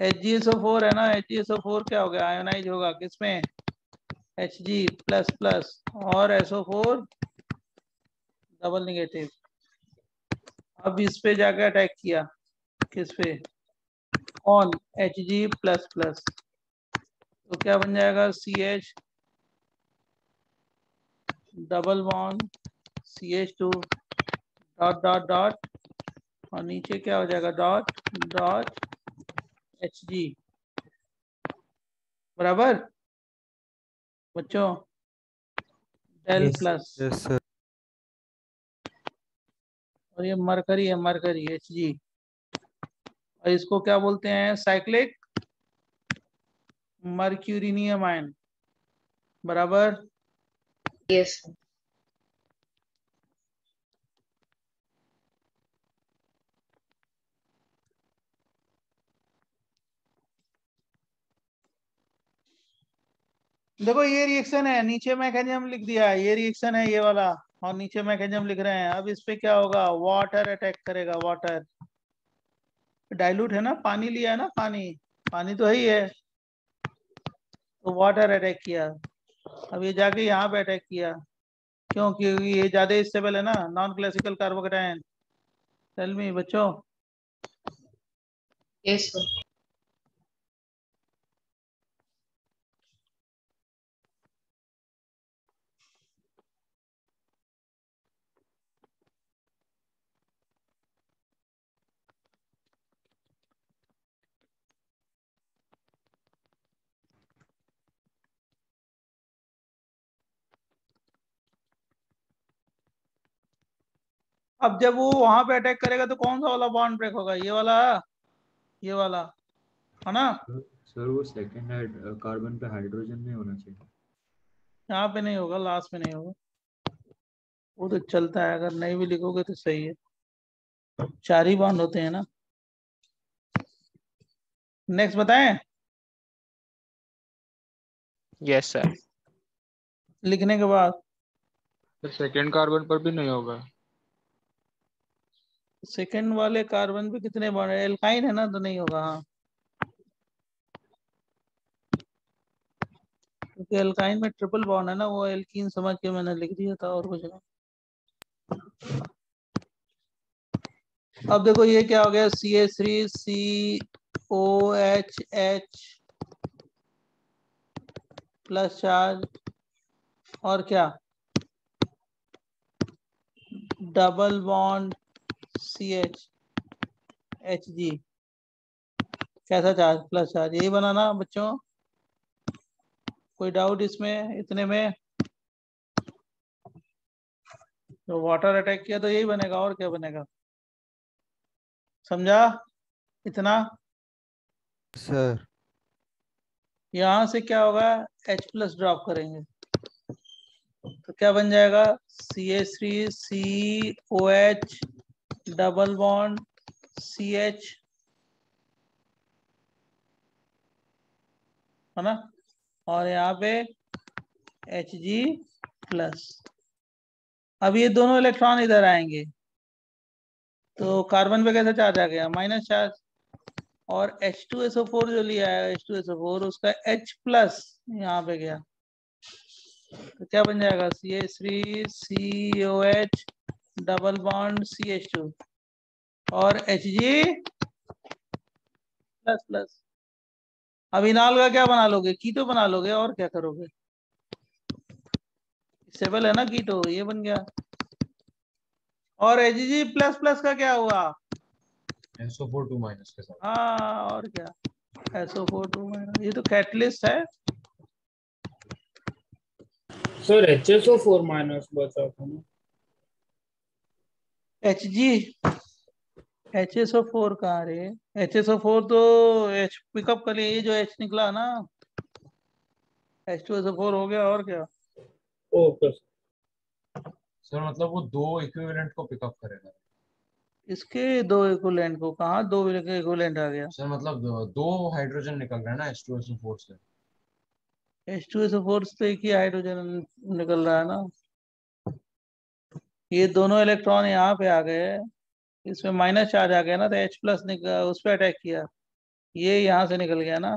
HgSO4 है ना, HgSO4 क्या हो गया, आयोनाइज होगा किसमें Hg++ और SO4 डबल नेगेटिव। अब इस पे जाकर अटैक किया, किस पे, ऑन Hg++, तो क्या बन जाएगा CH double bond CH2 dot dot dot और नीचे क्या हो जाएगा डॉट डॉट Hg, बराबर बच्चों, डेल प्लस। Yes sir. और ये मरकरी है, मरकरी Hg, और इसको क्या बोलते हैं साइक्लिक मर्क्यूरिनियम आयन, बराबर। यस देखो ये रिएक्शन है, नीचे मैकेनिज्म लिख दिया है, ये रिएक्शन है ये वाला, और नीचे मैकेनिज्म लिख रहे हैं। अब इस पे क्या होगा, वाटर अटैक करेगा, वाटर, डाइल्यूट है ना, पानी लिया है ना, पानी, पानी तो है ही है, तो वाटर अटैक किया। अब ये जाके यहाँ पे अटैक किया, क्यों, क्योंकि ये ज्यादा स्टेबल है ना, non classical carbocation. Tell me बच्चों। यस अब जब वो वहां पे अटैक करेगा तो कौन सा वाला बॉन्ड ब्रेक होगा, ये वाला, ये वाला, है ना। सर वो सेकंड कार्बन पे हाइड्रोजन नहीं होना चाहिए। यहाँ पे नहीं होगा, लास्ट में नहीं होगा, वो तो चलता है, अगर नहीं भी लिखोगे तो सही है, 4 ही बॉन्ड होते हैं ना। नेक्स्ट बताएं। Yes sir. लिखने के बाद सेकेंड कार्बन पर भी नहीं होगा। सेकंड वाले कार्बन पे कितने बॉन्ड है, एल्काइन है ना, तो नहीं होगा। हाँ, क्योंकि एल्काइन में ट्रिपल बॉन्ड है ना, वो एल्कीन समझ के मैंने लिख दिया था, और कुछ नहीं। अब देखो ये क्या हो गया, CH3COHH प्लस चार्ज, और क्या, डबल बॉन्ड CH Hg, कैसा चार्ज, प्लस चार्ज, यही बनाना बच्चों, कोई डाउट इसमें, इतने में। तो वाटर अटैक किया तो यही बनेगा, और क्या बनेगा, समझा इतना। सर यहां से क्या होगा, H+ ड्रॉप करेंगे तो क्या बन जाएगा CH3COH डबल बॉन्ड CH, है ना, और यहाँ पे Hg+। अब ये दोनों इलेक्ट्रॉन इधर आएंगे तो कार्बन पे कैसा चार्ज आ गया, माइनस चार्ज, और H2SO4 जो लिया है, H2SO4 उसका H+ यहाँ पे गया, तो क्या बन जाएगा CH3COH डबल बॉन्ड CH2 और Hg++। अब इनाल का क्या बना लोगे, कीटो बना लोगे, और क्या करोगे, स्टेबल है ना कीटो, ये बन गया। और Hg प्लस प्लस का क्या हुआ? SO4 2 माइनस के साथ। हाँ और क्या, SO4 2 माइनस, ये तो कैटलिस्ट है। सर HSO4 माइनस बचा था ना। Hg HSO4 कहाँ रे? HSO4 तो H पिकअप कर लिया, ये जो H निकला ना, H2SO4 हो गया और क्या। ओके सर मतलब वो दो इक्विवेलेंट को पिकअप करेगा। इसके दो इक्विवेलेंट को, कहाँ दो इक्विवेलेंट आ गया? सर मतलब दो हाइड्रोजन निकल रहा है ना H2SO4 से। H2SO4 से एक ही हाइड्रोजन निकल रहा है ना। ये दोनों इलेक्ट्रॉन यहाँ पे आ गए, इसमें माइनस चार्ज आ गया ना, तो H प्लस उस पर अटैक किया, ये यहाँ से निकल गया ना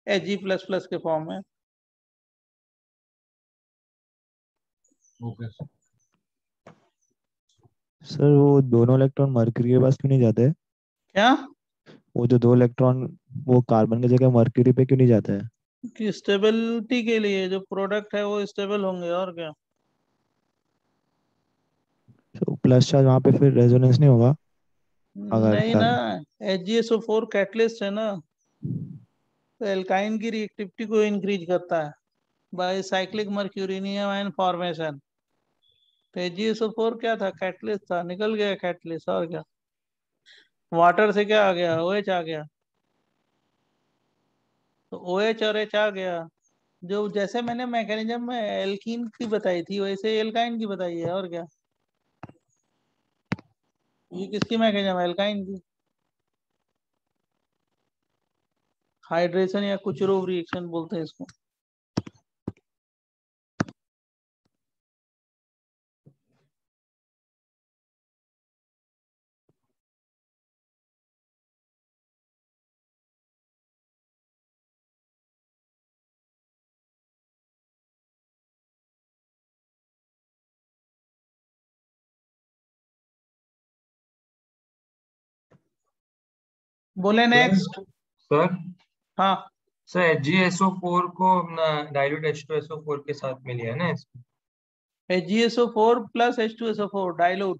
Hg प्लस प्लस के फॉर्म में। ओके सर वो दोनों इलेक्ट्रॉन मरकरी के पास क्यों नहीं जाते? क्या? वो जो दो इलेक्ट्रॉन वो कार्बन की जगह मरकरी पे क्यों नहीं जाता है? कि स्टेबिलिटी के लिए, जो प्रोडक्ट है वो स्टेबल होंगे और क्या। तो प्लस चार्ज वहाँ पे फिर रेजोनेंस नहीं होगा अगर नहीं ना, HgSO4 कैटलिस्ट है ना, तो एल्काइन की रिएक्टिविटी को इंक्रीज करता है by cyclic mercurinium ion formation. तो HgSO4 क्या था? कैटलिस्ट था, निकल गया कैटलिस्ट और क्या। वाटर से क्या आ गया? OH आ गया, तो OH और H आ गया। जो जैसे मैंने मैकेनिज्म में एल्कीन की बताई थी, वैसे एल्काइन की बताई है और क्या। ये किसकी मैकेनिज्म है? एल्काइन की। हाइड्रेशन या कुचरोव रिएक्शन बोलते हैं इसको। बोले नेक्स्ट। सर हाँ सर HgSO4 को डाइल्यूट H2SO4 के साथ में लिया है ना इसमें? HgSO4 plus H2SO4 dilute.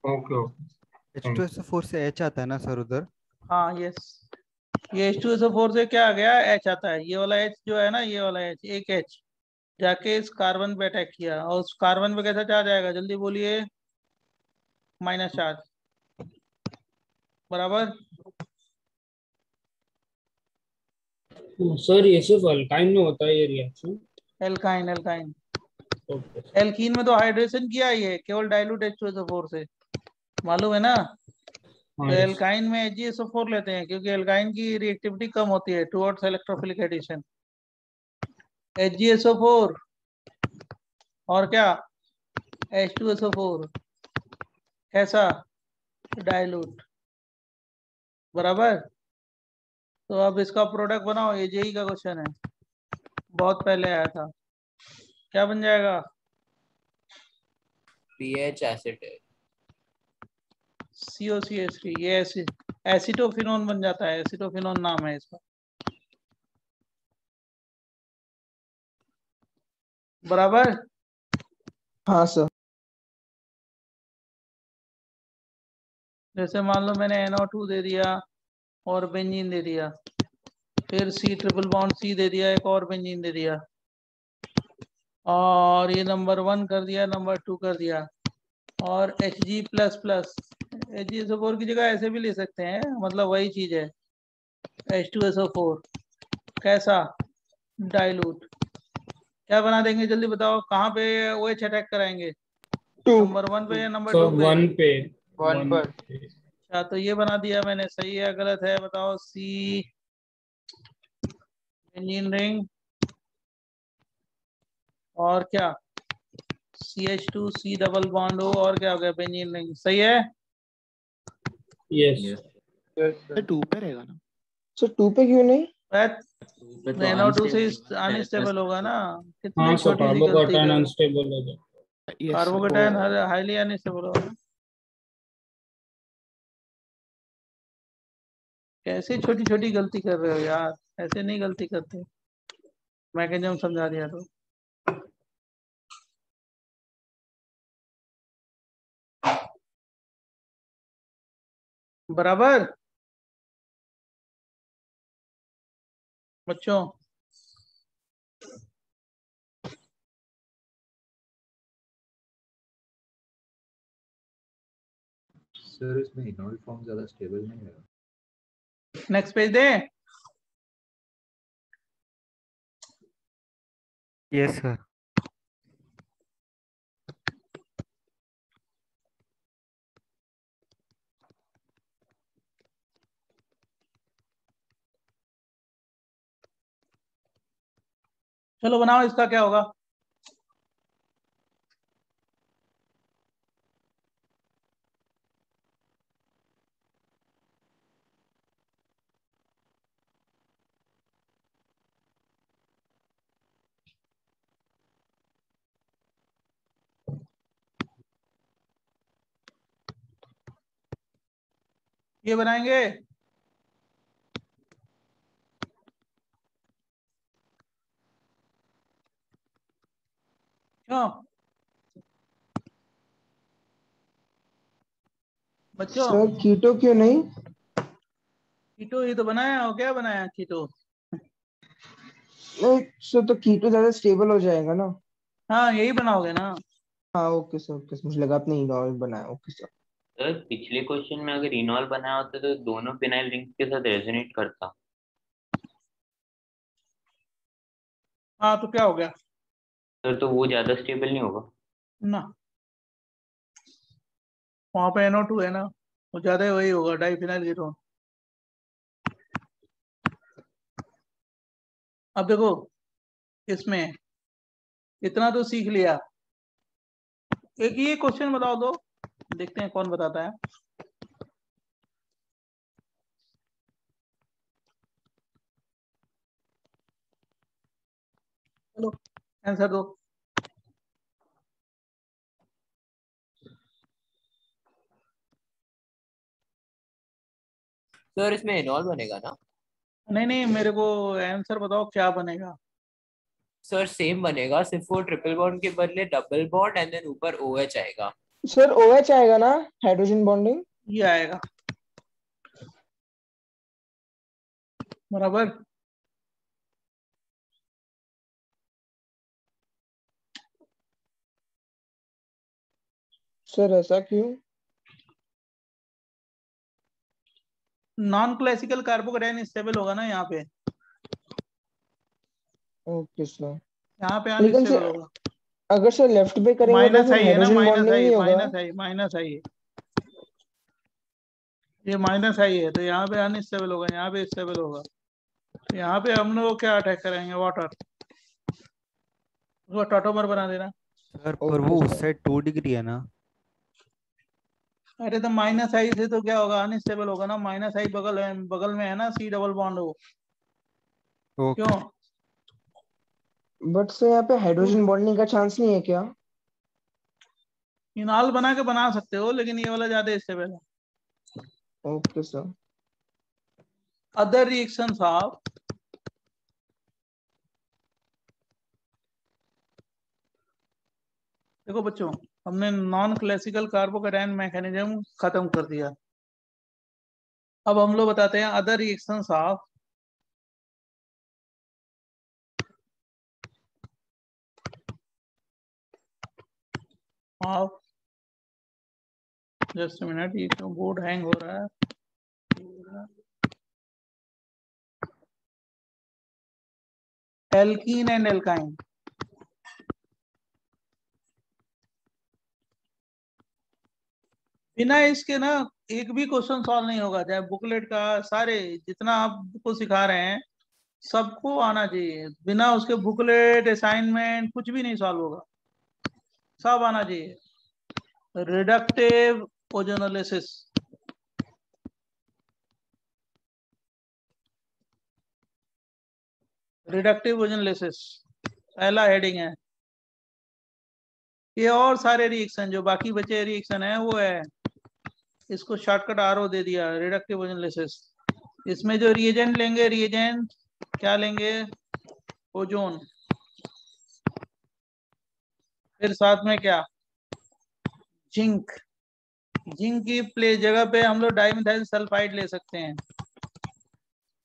Okay okay. H2SO4 से H आता है ना सर उधर? हाँ यस, ये H2SO4 से क्या आ गया? H आता है। ये वाला H जो है ना, ये वाला H, एक H जाके इस कार्बन पे अटैक किया, और उस कार्बन पे कैसा चार्ज आएगा? जल्दी बोलिए। माइनस चार्ज, बराबर। सर ये सिर्फ अल्काइन में होता है ये reaction? Alkyne, alkyne. Okay alkene में तो हाइड्रेशन किया ही है, केवल डाइल्यूट H2SO4 से, मालूम है ना। तो एल्काइन में HgSO4 लेते हैं, क्योंकि एल्काइन की रिएक्टिविटी कम होती है टुवर्ड्स इलेक्ट्रोफिलिक एडिशन। HgSO4 और क्या? H2SO4 कैसा? डाइल्यूट, बराबर। तो अब इसका प्रोडक्ट बनाओ, ये जेई का क्वेश्चन है, बहुत पहले आया था। क्या बन जाएगा? पीएच एसिड COCH3, ये एसिटोफिनोन बन जाता है, एसिटोफिनोन नाम है इसका, बराबर। हाँ सर। जैसे मान लो मैंने NO2 दे दिया और बेंजीन दे दिया, फिर C ट्रिपल बॉन्ड C दे दिया, एक और बेंजीन दे दिया, और ये नंबर 1 कर दिया, नंबर 2 कर दिया, और Hg प्लस प्लस। HgSO4 की जगह ऐसे भी ले सकते हैं, मतलब वही चीज है, H2SO4 कैसा? डाइल्यूट। क्या बना देंगे जल्दी बताओ, कहाँ पे OH अटैक कराएंगे? नंबर 1 पे या नंबर 2 पे? वन पे। वन पर। अच्छा, तो ये बना दिया मैंने, सही है गलत है बताओ? C बेंजीन रिंग, और क्या? CH2 C डबल बॉन्ड हो, और क्या हो गया? बेंजीन रिंग, सही है। यस सर 2 पे रहेगा ना? सर 2 पे क्यों नहीं? पे तो NO2 से अनस्टेबल अनस्टेबल होगा ना, हाँ कितनी सर छोटी सी गलती कार्बोकैटायन कर। अनस्टेबल हो जाए। Yes sir. Carbocation highly unstable होगा। कैसे छोटी छोटी गलती कर रहे हो यार, ऐसे नहीं गलती करते। मैकेनिज्म समझा दिया तो। बराबर बच्चों? सर इसमें इनॉल फॉर्म ज्यादा स्टेबल नहीं है। नेक्स्ट पेज दे। Yes sir. चलो बनाओ, इसका क्या होगा? ये बनाएंगे। क्यों बच्चों? सर कीटो क्यों नहीं? कीटो ही तो बनाया हो। क्या बनाया कीटो? नहीं सर, तो कीटो ज्यादा स्टेबल हो जाएगा ना। हाँ यही बनाओगे ना। हाँ ओके सर, ओके सर, मुझे लगा आपने इनॉल बनाया। Okay sir. सर पिछले क्वेश्चन में अगर इनॉल बनाया होता तो दोनों फिनाइल रिंग्स के साथ रेजोनेट करता। हाँ तो क्या हो गया? सर तो वो ज्यादा स्टेबल नहीं होगा ना, वहां पे NO2 है ना, वो ज्यादा वही होगा, डाइफिनाइल कीटोन। अब देखो इसमें इतना तो सीख लिया। एक ये क्वेश्चन बताओ दो, देखते हैं कौन बताता है। चलो आंसर दो। सर इसमें इनॉल बनेगा ना? नहीं नहीं, मेरे को आंसर बताओ क्या बनेगा। सर सेम बनेगा, सिर्फ वो ट्रिपल बॉन्ड के बदले डबल बॉन्ड एंड देन ऊपर OH आएगा। सर OH आएगा ना, हाइड्रोजन बॉन्डिंग। ये आएगा बराबर। सर ऐसा क्यों? नॉन क्लासिकल कार्बोकेटाइन स्टेबल होगा ना यहाँ पे। Okay sir. यहाँ पे लेकिन अनस्टेबल सर होगा। अगर सर लेफ्ट पे करेंगे तो माइनस फिर आई है ना, हाइड्रोजन माइनस बॉन्डिंग आई, नहीं होगा। माइनस आई, माइनस आई है। ये माइनस आई है तो यहाँ पे अनस्टेबल होगा, यहाँ पे स्टेबल होगा। तो यहाँ पे हम लोग क्या अटैक करेंगे? वाटर, उसको टॉटोमर बना देना। सर पर वो उस साइड 2 डिग्री है ना। अरे तो माइनस आई से तो क्या होगा? अनस्टेबल होगा ना। माइनस आई बगल में है ना, C डबल बॉन्ड हो। ओके। क्यों? बट सर यहाँ पे हाइड्रोजन बॉन्डिंग का चांस नहीं है क्या? इनॉल बना के बना सकते हो, लेकिन ये वाला ज्यादा स्टेबल है। Okay sir. Other reactions of देखो बच्चों, हमने नॉन क्लासिकल कार्बोकेटाइन मैकेनिज्म खत्म कर दिया। अब हम लोग बताते हैं other reactions of just minute, ये क्यों बोर्ड हैंग हो रहा है? Alkene and alkyne. बिना इसके ना एक भी क्वेश्चन सॉल्व नहीं होगा, चाहे बुकलेट का, सारे जितना आपको सिखा रहे हैं सबको आना चाहिए। बिना उसके बुकलेट, असाइनमेंट कुछ भी नहीं सॉल्व होगा, सब आना चाहिए। रिडक्टिव ओजोनोलिसिस, रिडक्टिव ओजोनोलिसिस पहला हेडिंग है। ये और सारे रिएक्शन जो बाकी बचे रिएक्शन है वो है, इसको शॉर्टकट RO दे दिया, रिडक्टिव ओजोनोलिसिस। इसमें जो रिएजेंट लेंगे, रिएजेंट क्या लेंगे? ओजोन। फिर साथ में क्या? जिंक। जिंक की प्लेस जगह पे हम लोग डाइमिथाइल सल्फाइड ले सकते हैं,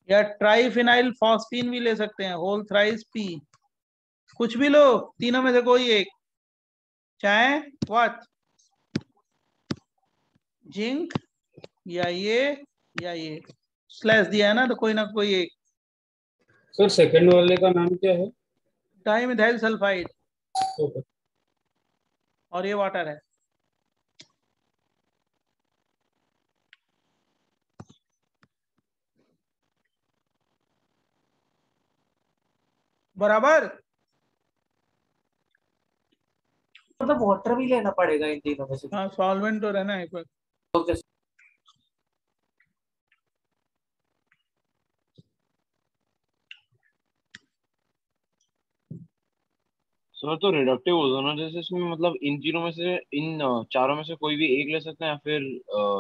या ट्राइफिनाइल फॉस्फीन भी ले सकते हैं, होल थ्राइस पी, कुछ भी लो, तीनों में से कोई एक, चाहे व्हाट, जिंक या ये स्लैश दिया है ना, तो कोई ना कोई एक। सर सेकंड वाले का नाम क्या है? Dimethyl sulphide, okay. और ये वाटर है। बराबर। मतलब वाटर भी लेना पड़ेगा इन तीनों में से? हाँ, सॉल्वेंट तो रहना है पर। ओके। सर तो रिडक्टिव ओजोन जैसे इसमें मतलब इन तीनों में से, इन चारों में से कोई भी एक ले सकते हैं या फिर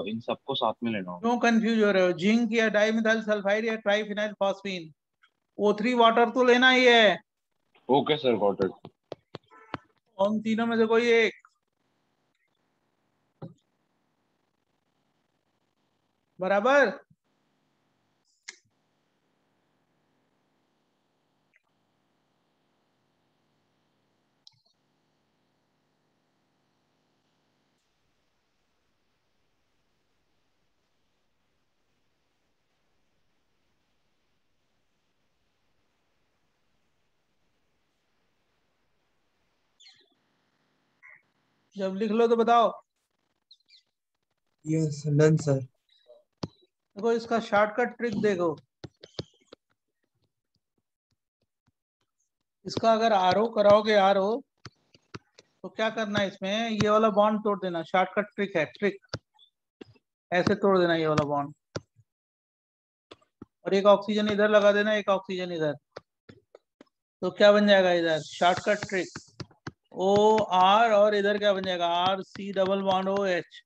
इन सबको साथ में लेना होगा? क्यों कंफ्यूज हो रहे हो? जिंक या डाइमिथाइल सल्फाइड या ट्राइफिनाइल फॉस्फीन, O3 वाटर तो लेना ही है। Okay sir, got it. उन तीनों में से कोई एक। बराबर। जब लिख लो तो बताओ। Yes done sir. देखो इसका शॉर्टकट ट्रिक देखो। इसका अगर आरओ कराओगे, आरओ, तो क्या करना है इसमें, ये वाला बॉन्ड तोड़ देना। शॉर्टकट ट्रिक है, ट्रिक ऐसे तोड़ देना ये वाला बॉन्ड, और एक ऑक्सीजन इधर लगा देना, एक ऑक्सीजन इधर, तो क्या बन जाएगा इधर, शॉर्टकट ट्रिक OR, और इधर क्या बन जाएगा, RC double bond OH,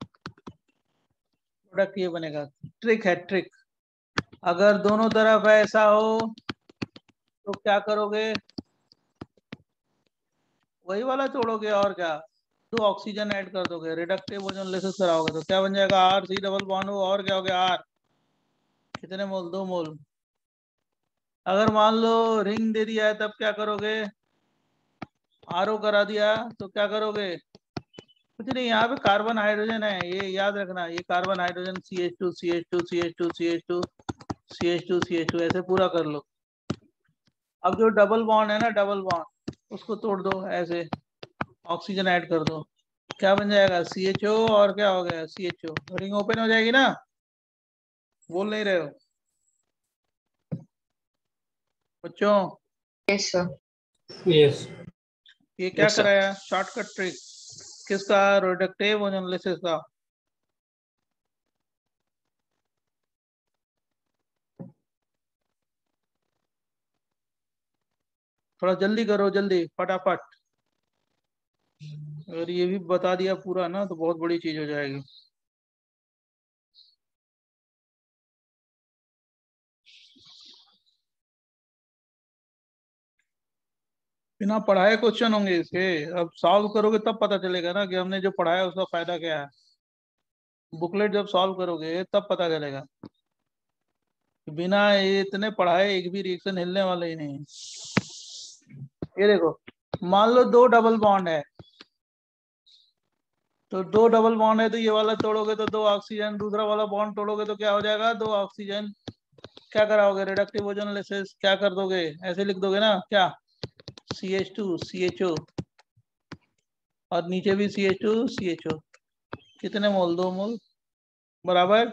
product ये बनेगा। ट्रिक है, ट्रिक। अगर दोनों तरफ ऐसा हो तो क्या करोगे, वही वाला तोड़ोगे, और क्या, 2 ऑक्सीजन ऐड कर दोगे, रिडक्टिव ओजोन लेसिस कराओगे, तो क्या बन जाएगा, RC डबल बॉन्ड O, और क्या हो गया, R, कितने मोल, 2 मोल। अगर मान लो रिंग दे दिया है, तब क्या करोगे, RO करा दिया तो क्या करोगे, कुछ नहीं, यहाँ पे कार्बन हाइड्रोजन है, ये याद रखना, ये carbon hydrogen CH2 CH2 CH2 CH2 CH2 CH2 ऐसे पूरा कर लो। अब जो डबल बॉन्ड है ना, डबल बॉन्ड, उसको तोड़ दो ऐसे, ऑक्सीजन ऐड कर दो, क्या बन जाएगा, CHO, और क्या हो गया, CHO, रिंग ओपन हो जाएगी ना। बोल नहीं रहे हो बच्चों? Yes sir. यस। ये क्या Yes, sir. कराया, शॉर्टकट ट्रिक किसका, रिडक्टिव ओजोन लेसिस का। थोड़ा जल्दी करो, जल्दी फटाफट। अगर ये भी बता दिया पूरा ना, तो बहुत बड़ी चीज हो जाएगी। बिना पढ़ाए क्वेश्चन होंगे इसके, अब सॉल्व करोगे तब पता चलेगा ना कि हमने जो पढ़ाया उसका फायदा क्या है। बुकलेट जब सॉल्व करोगे तब पता चलेगा। बिना ये इतने पढ़ाए एक भी रिएक्शन हिलने वाला ही नहीं। ये देखो, मान लो 2 डबल बॉन्ड है, तो 2 डबल बॉन्ड है, तो ये वाला तोड़ोगे तो 2 ऑक्सीजन, दूसरा वाला बॉन्ड तोड़ोगे तो क्या हो जाएगा, 2 ऑक्सीजन। क्या कराओगे, रिडक्टिव ओजोन लेसिस क्या कर दोगे, ऐसे लिख दोगे ना, क्या, CH2 CHO, और नीचे भी CH2 CHO, कितने मोल, 2 मोल, बराबर।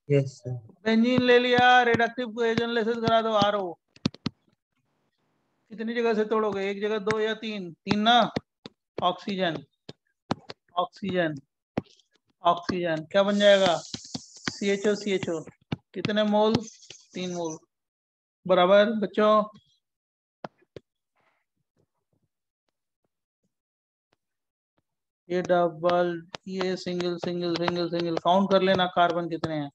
Yes sir. बेंजीन ले लिया, रिडक्टिव ओजोन लेसिस करा दो, RO, कितनी जगह से तोड़ोगे, एक जगह, 2 या 3, 3 ना, ऑक्सीजन ऑक्सीजन ऑक्सीजन, क्या बन जाएगा, CHO CHO, कितने मोल, 3 मोल, बराबर बच्चों। ये डबल, ये single single single single, count कर लेना कार्बन कितने हैं।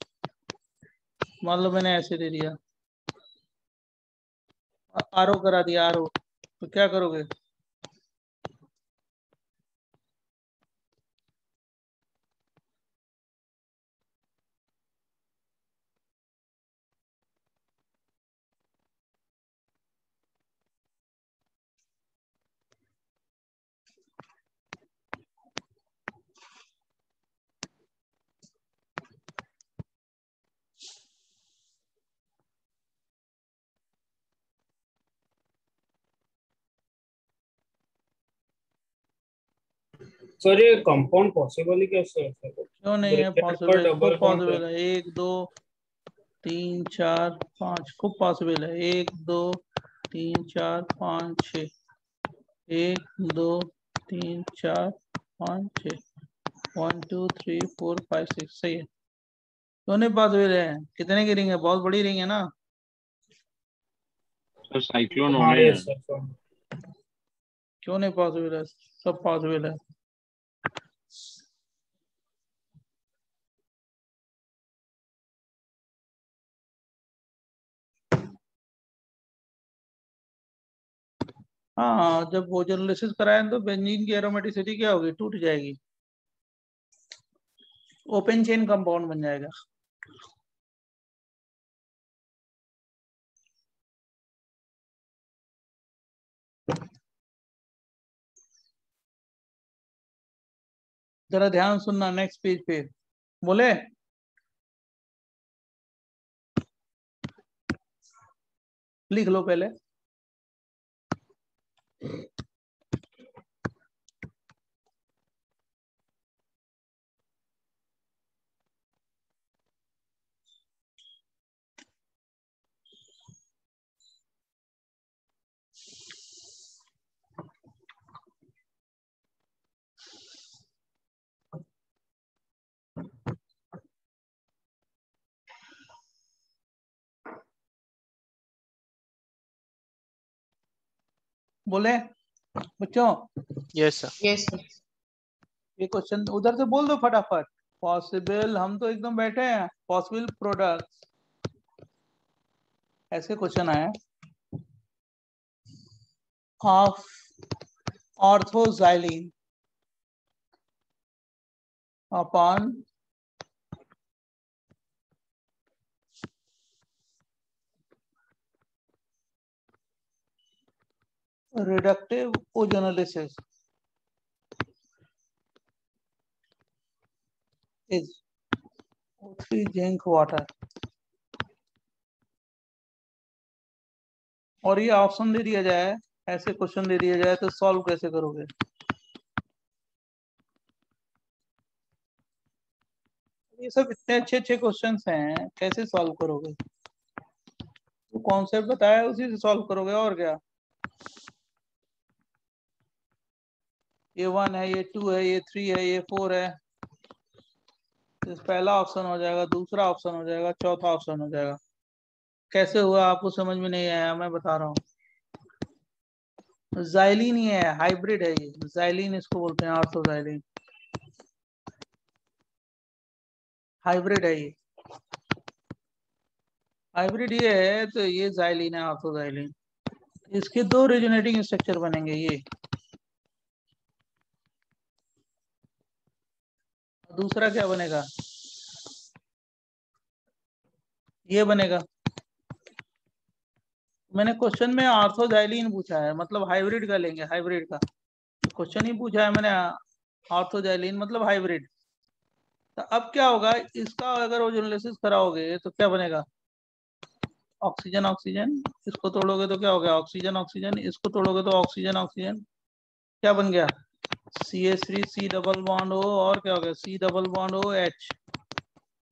मान लो मैंने ऐसे दे दिया, RO करा दिया, RO, तो क्या करोगे, सर ये कंपाउंड पॉसिबल ही कैसे है सर? क्यों नहीं है ब्रैकेट पॉसिबल? पर है, डबल खूब बॉन्ड पॉसिबल है। है। 1 2 3 4 5 खूब पॉसिबल है। 1 2 3 4 5 6 1 2 3 4 5 6 1 2 3 4 5 6 सही है। क्यों नहीं पॉसिबल है? कितने की रिंग है? बहुत बड़ी रिंग है ना। सर साइक्लोन हाँ होने ये है। सर। क्यों नहीं पॉसिबल है? सब पॉसिबल है। हाँ, जब वो एनालिसिस कराए तो बेंजीन की एरोमेटिसिटी क्या होगी? टूट जाएगी, ओपन चेन कंपाउंड बन जाएगा। जरा ध्यान सुनना, नेक्स्ट पेज पे बोले। लिख लो पहले। बोले बच्चों। Yes sir. Yes sir. ये क्वेश्चन उधर से बोल दो फटाफट। पॉसिबल, हम तो एकदम बैठे हैं। पॉसिबल प्रोडक्ट, ऐसे क्वेश्चन आए of ऑर्थोजाइलिन upon reductive ozonolysis is O3 zinc water। और ये ऑप्शन दे दिया जाए, ऐसे क्वेश्चन दे दिया जाए तो सॉल्व कैसे करोगे? ये सब इतने अच्छे अच्छे क्वेश्चंस हैं, कैसे सॉल्व करोगे? तो कॉन्सेप्ट बताया उसी से सॉल्व करोगे, और क्या। ये 1 है, ये 2 है, ये 3 है, ये 4 है। तो पहला ऑप्शन हो जाएगा, दूसरा ऑप्शन हो जाएगा, चौथा ऑप्शन हो जाएगा। कैसे हुआ आपको समझ में नहीं आया? मैं बता रहा हूँ। जाइलिन ही है, हाइब्रिड है ये। जाइलिन इसको बोलते हैं, ऑर्थोजाइलिन हाइब्रिड है ये। हाइब्रिड ये है तो ये जाइलिन है, ऑर्थोजाइलिन। इसके दो रेजोनेटिंग स्ट्रक्चर बनेंगे। ये दूसरा क्या बनेगा? ये बनेगा। मैंने क्वेश्चन में ऑर्थोजाइलिन पूछा है, मतलब हाइब्रिड का लेंगे, हाइब्रिड का क्वेश्चन ही पूछा है मैंने। ऑर्थोजाइलिन मतलब हाइब्रिड। तो अब क्या होगा, इसका अगर ओजोनोलिसिस कराओगे तो क्या बनेगा? ऑक्सीजन ऑक्सीजन, इसको तोड़ोगे तो क्या हो गया? ऑक्सीजन ऑक्सीजन, इसको तोड़ोगे तो ऑक्सीजन ऑक्सीजन। क्या बन गया? CH3 C double bond O, और क्या हो गया? C double bond OH।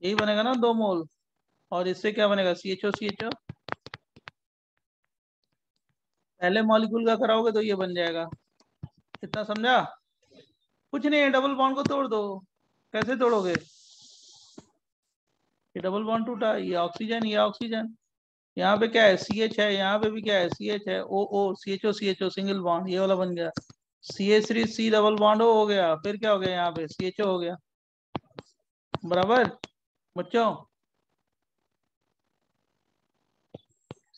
यही बनेगा ना 2 मोल। और इससे क्या बनेगा? CHO CHO। पहले मॉलिक्यूल का कराओगे तो ये बन जाएगा। कितना समझा? कुछ नहीं है, डबल बॉन्ड को तोड़ दो। कैसे तोड़ोगे? ये डबल बॉन्ड टूटा, ये ऑक्सीजन, ये ऑक्सीजन। यहाँ पे क्या है? CH है, यहाँ पे भी क्या है? CH है। OO CHO CHO single bond, ये वाला बन गया। CH3 C double bond O हो गया। फिर क्या हो गया? यहाँ पे CHO हो गया। बराबर बच्चों?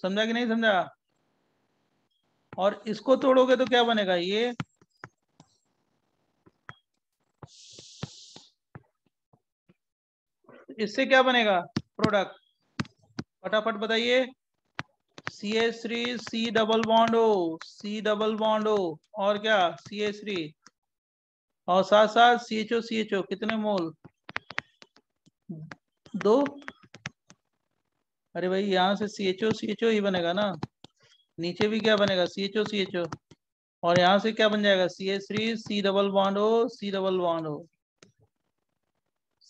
समझा कि नहीं समझा? और इसको तोड़ोगे तो क्या बनेगा? ये इससे क्या बनेगा प्रोडक्ट? फटाफट बताइए। CH3 C double bond O, C double bond O, और क्या? CH3, और साथ साथ CHO CHO। कितने मोल? 2। अरे भाई यहाँ से CHO CHO ही बनेगा ना। नीचे भी क्या बनेगा? CHO CHO। और यहां से क्या बन जाएगा, CH3 C double bond O C double bond O,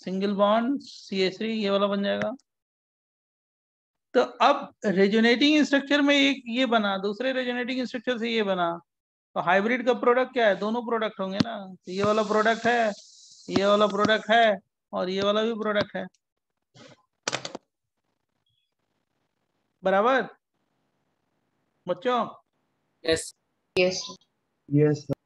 single bond CH3, ये वाला बन जाएगा। तो अब रेजोनेटिंग स्ट्रक्चर में एक ये बना, दूसरे रेजोनेटिंग स्ट्रक्चर से ये बना, तो हाइब्रिड का प्रोडक्ट क्या है, दोनों प्रोडक्ट होंगे ना। तो ये वाला प्रोडक्ट है, ये वाला प्रोडक्ट है, और ये वाला भी प्रोडक्ट है, बराबर बच्चों? Yes yes yes sir.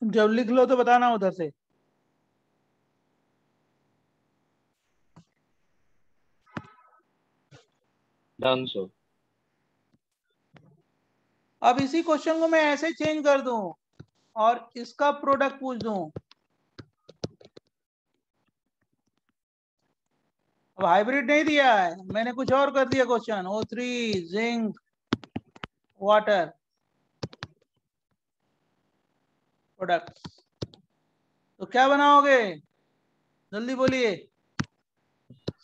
जब लिख लो तो बताना उधर से। Done sir. अब इसी क्वेश्चन को मैं ऐसे चेंज कर दूं और इसका प्रोडक्ट पूछ दूं। अब हाइब्रिड नहीं दिया है, मैंने कुछ और कर दिया question, O3 zinc water product, तो क्या बनाओगे, जल्दी बोलिए।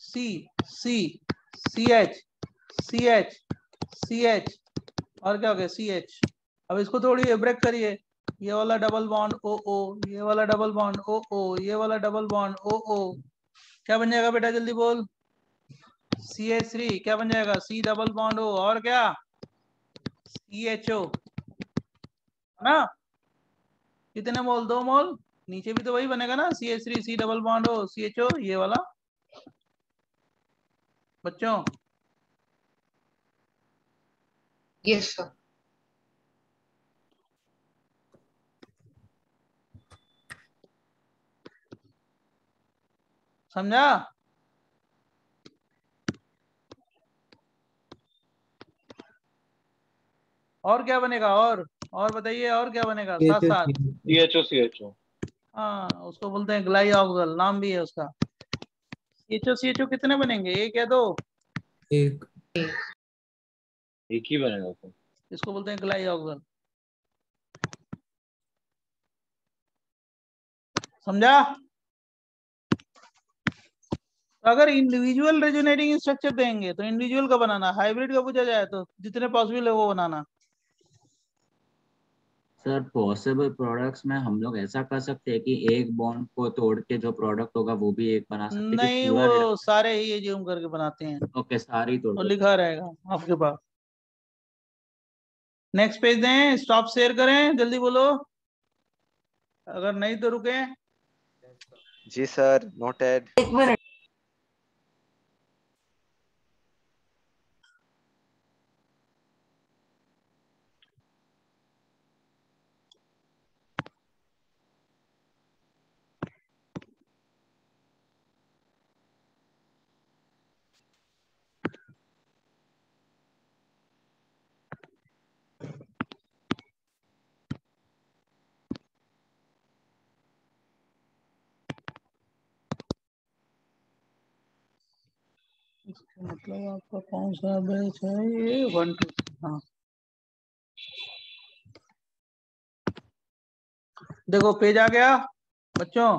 C C CH CH CH और क्या हो गया CH। अब इसको थोड़ी ब्रेक करिए, ये वाला डबल बॉन्ड OO, ये वाला डबल बॉन्ड OO, ये वाला डबल बॉन्ड OO, क्या बन जाएगा बेटा जल्दी बोल। CH3 क्या बन जाएगा, C डबल बॉन्ड O, और क्या CHO, है ना? कितने मोल, 2 मोल, नीचे भी तो वही बनेगा ना, CH3 C double bond O CHO, ये वाला बच्चों। Yes sir. समझा? और क्या बनेगा, और बताइए, और क्या बनेगा साथ साथ। CHO हाँ, उसको बोलते हैं ग्लाइऑक्सल, नाम भी है उसका। CHO कितने बनेंगे, 1 या 2? एक ही बनेगा सर। इसको बोलते हैं ग्लाइऑक्सल, समझा? तो अगर इंडिविजुअल रेजोनेटिंग स्ट्रक्चर देंगे तो इंडिविजुअल का बनाना, हाइब्रिड का पूछा जाए तो जितने पॉसिबल है वो बनाना। सर पॉसिबल प्रोडक्ट्स में हम लोग ऐसा कर सकते हैं कि एक बॉन्ड को तोड़ के जो प्रोडक्ट होगा वो भी एक बना सकते हैं कि नहीं, पूरा वो सारे ही एज्यूम करके बनाते हैं, ओके सारी तोड़ और दो। लिखा रहेगा आपके पास। नेक्स्ट पेज दें, स्टॉप शेयर करें, जल्दी बोलो, अगर नहीं तो रुके। जी सर, नोटेड। एक मिनट। इसका मतलब आपका कौन सा बैच है, ये 1 2। हाँ देखो पेज आ गया बच्चों।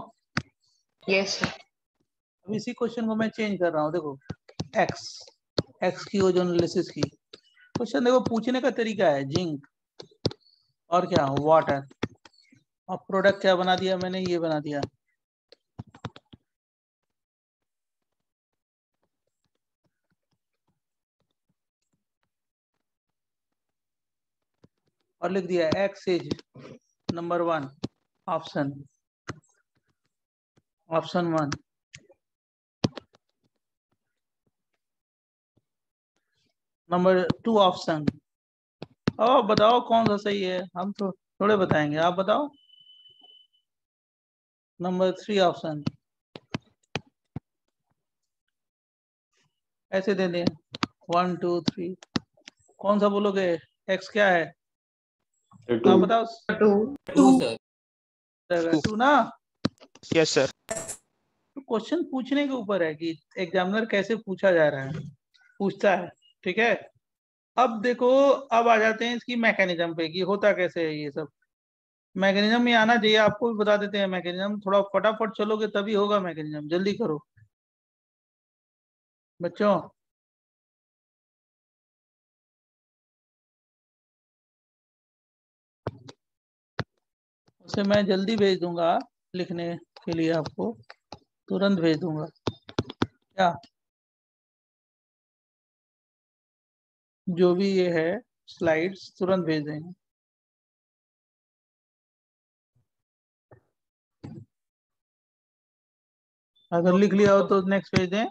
Yes sir. अब इसी क्वेश्चन को मैं चेंज कर रहा हूँ, देखो एक्स की ओजोन एनालिसिस की क्वेश्चन, देखो पूछने का तरीका है जिंक और क्या वाटर, और प्रोडक्ट क्या बना दिया मैंने, ये बना दिया। और लिख दिया x is number 1 option 1, number 2 option. और बताओ कौन सा सही है, हम तो थोड़े बताएंगे, आप बताओ। नंबर 3 ऑप्शन ऐसे दे दिए 1 2 3, कौन सा बोलोगे? एक्स क्या है आप बताओ? 2 सर 2 ना? Yes sir. तो क्वेश्चन पूछने के ऊपर है कि एग्जामिनर कैसे पूछा जा रहा है, पूछता है। ठीक है, अब देखो, अब आ जाते हैं इसकी मैकेनिज्म पे कि होता कैसे है ये सब। मैकेनिज्म में आना चाहिए, आपको भी बता देते हैं मैकेनिज्म। थोड़ा फटाफट चलोगे तभी होगा मैकेनिज्म, जल्दी करो बच्चों। उसे मैं जल्दी भेज दूंगा लिखने के लिए, आपको तुरंत भेज दूंगा। क्या जो भी ये है स्लाइड्स तुरंत भेज देंगे। अगर लिख लिया हो तो नेक्स्ट भेज दें।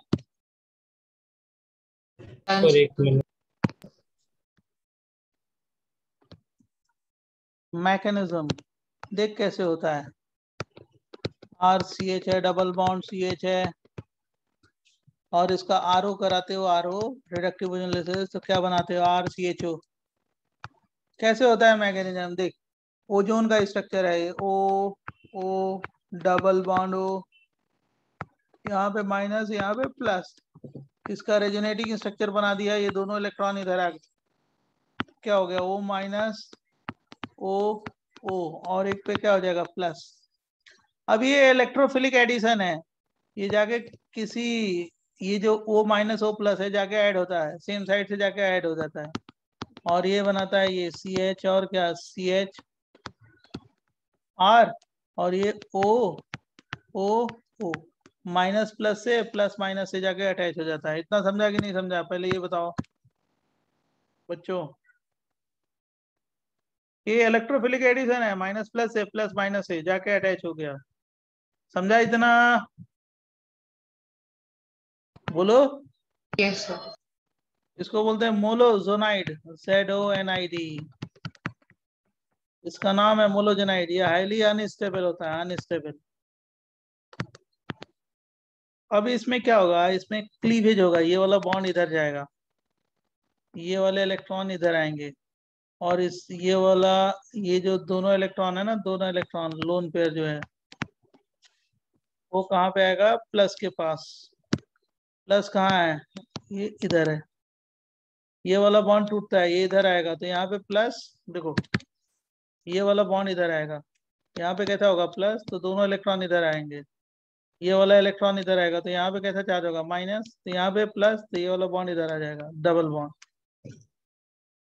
सर एक मिनट। मैकेनिज्म देख कैसे होता है। RCH है, डबल बॉन्ड CH है, और इसका RO कराते हो, RO रिडक्टिव ओजोन तो क्या बनाते हो? RCHO। कैसे होता है मैकेनिज्म? देख, ओजोन का स्ट्रक्चर है O डबल बॉन्ड O, यहाँ पे माइनस, यहाँ पे प्लस। इसका रेजोनेटिंग स्ट्रक्चर बना दिया, ये दोनों इलेक्ट्रॉन इधर आ गए, क्या हो गया? O माइनस O और एक पे क्या हो जाएगा? प्लस। अब ये इलेक्ट्रोफिलिक एडिशन है, ये जाके किसी, ये जो O माइनस O प्लस है जाके ऐड होता है, सेम साइड से जाके ऐड हो जाता है, और ये बनाता है ये CH और क्या CH R, और ये O माइनस प्लस से, प्लस माइनस से जाके अटैच हो जाता है। इतना समझा कि नहीं समझा? पहले ये बताओ बच्चों। ये इलेक्ट्रोफिलिक एडिशन है, माइनस प्लस से, प्लस माइनस से जाके अटैच हो गया। समझा इतना? बोलो। Yes sir. इसको बोलते हैं मोलोजोनाइड, ZONID। इसका नाम है मोलोजोनाइड। ये हाईली अनस्टेबल होता है, अनस्टेबल। अब इसमें क्या होगा? इसमें क्लीवेज होगा, ये वाला बॉन्ड इधर जाएगा, ये वाले इलेक्ट्रॉन इधर आएंगे, और इस ये वाला, ये जो दोनों इलेक्ट्रॉन है ना, दोनों इलेक्ट्रॉन लोन पेयर जो है, वो कहाँ पे आएगा? प्लस के पास। प्लस कहाँ है? ये इधर है। ये वाला बॉन्ड टूटता है, ये इधर आएगा, तो यहाँ पे प्लस। देखो, ये वाला बॉन्ड इधर आएगा, यहाँ पे कैसा होगा? प्लस, तो दोनों इलेक्ट्रॉन इधर आएंगे। ये वाला इलेक्ट्रॉन इधर आएगा, तो यहाँ पे कैसा चार्ज होगा? माइनस, तो यहाँ पे प्लस, तो ये वाला बॉन्ड इधर आ जाएगा, डबल बॉन्ड।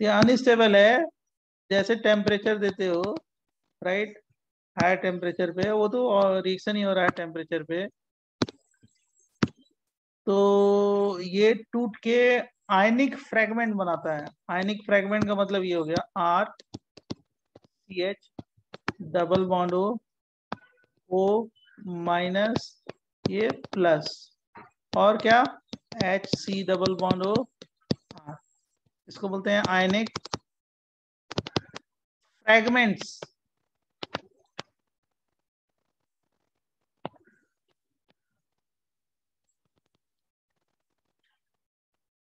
ये अनस्टेबल है। जैसे टेम्परेचर देते हो, राइट, हायर टेम्परेचर पे, वो तो रिएक्शन ही हो रहा है टेम्परेचर पे, तो ये टूट के आयनिक फ्रेगमेंट बनाता है। आयनिक फ्रेगमेंट का मतलब ये हो गया RCH double bond O minus, ये प्लस, और क्या? HC double bond O R। इसको बोलते हैं आयनिक फ्रेगमेंट्स।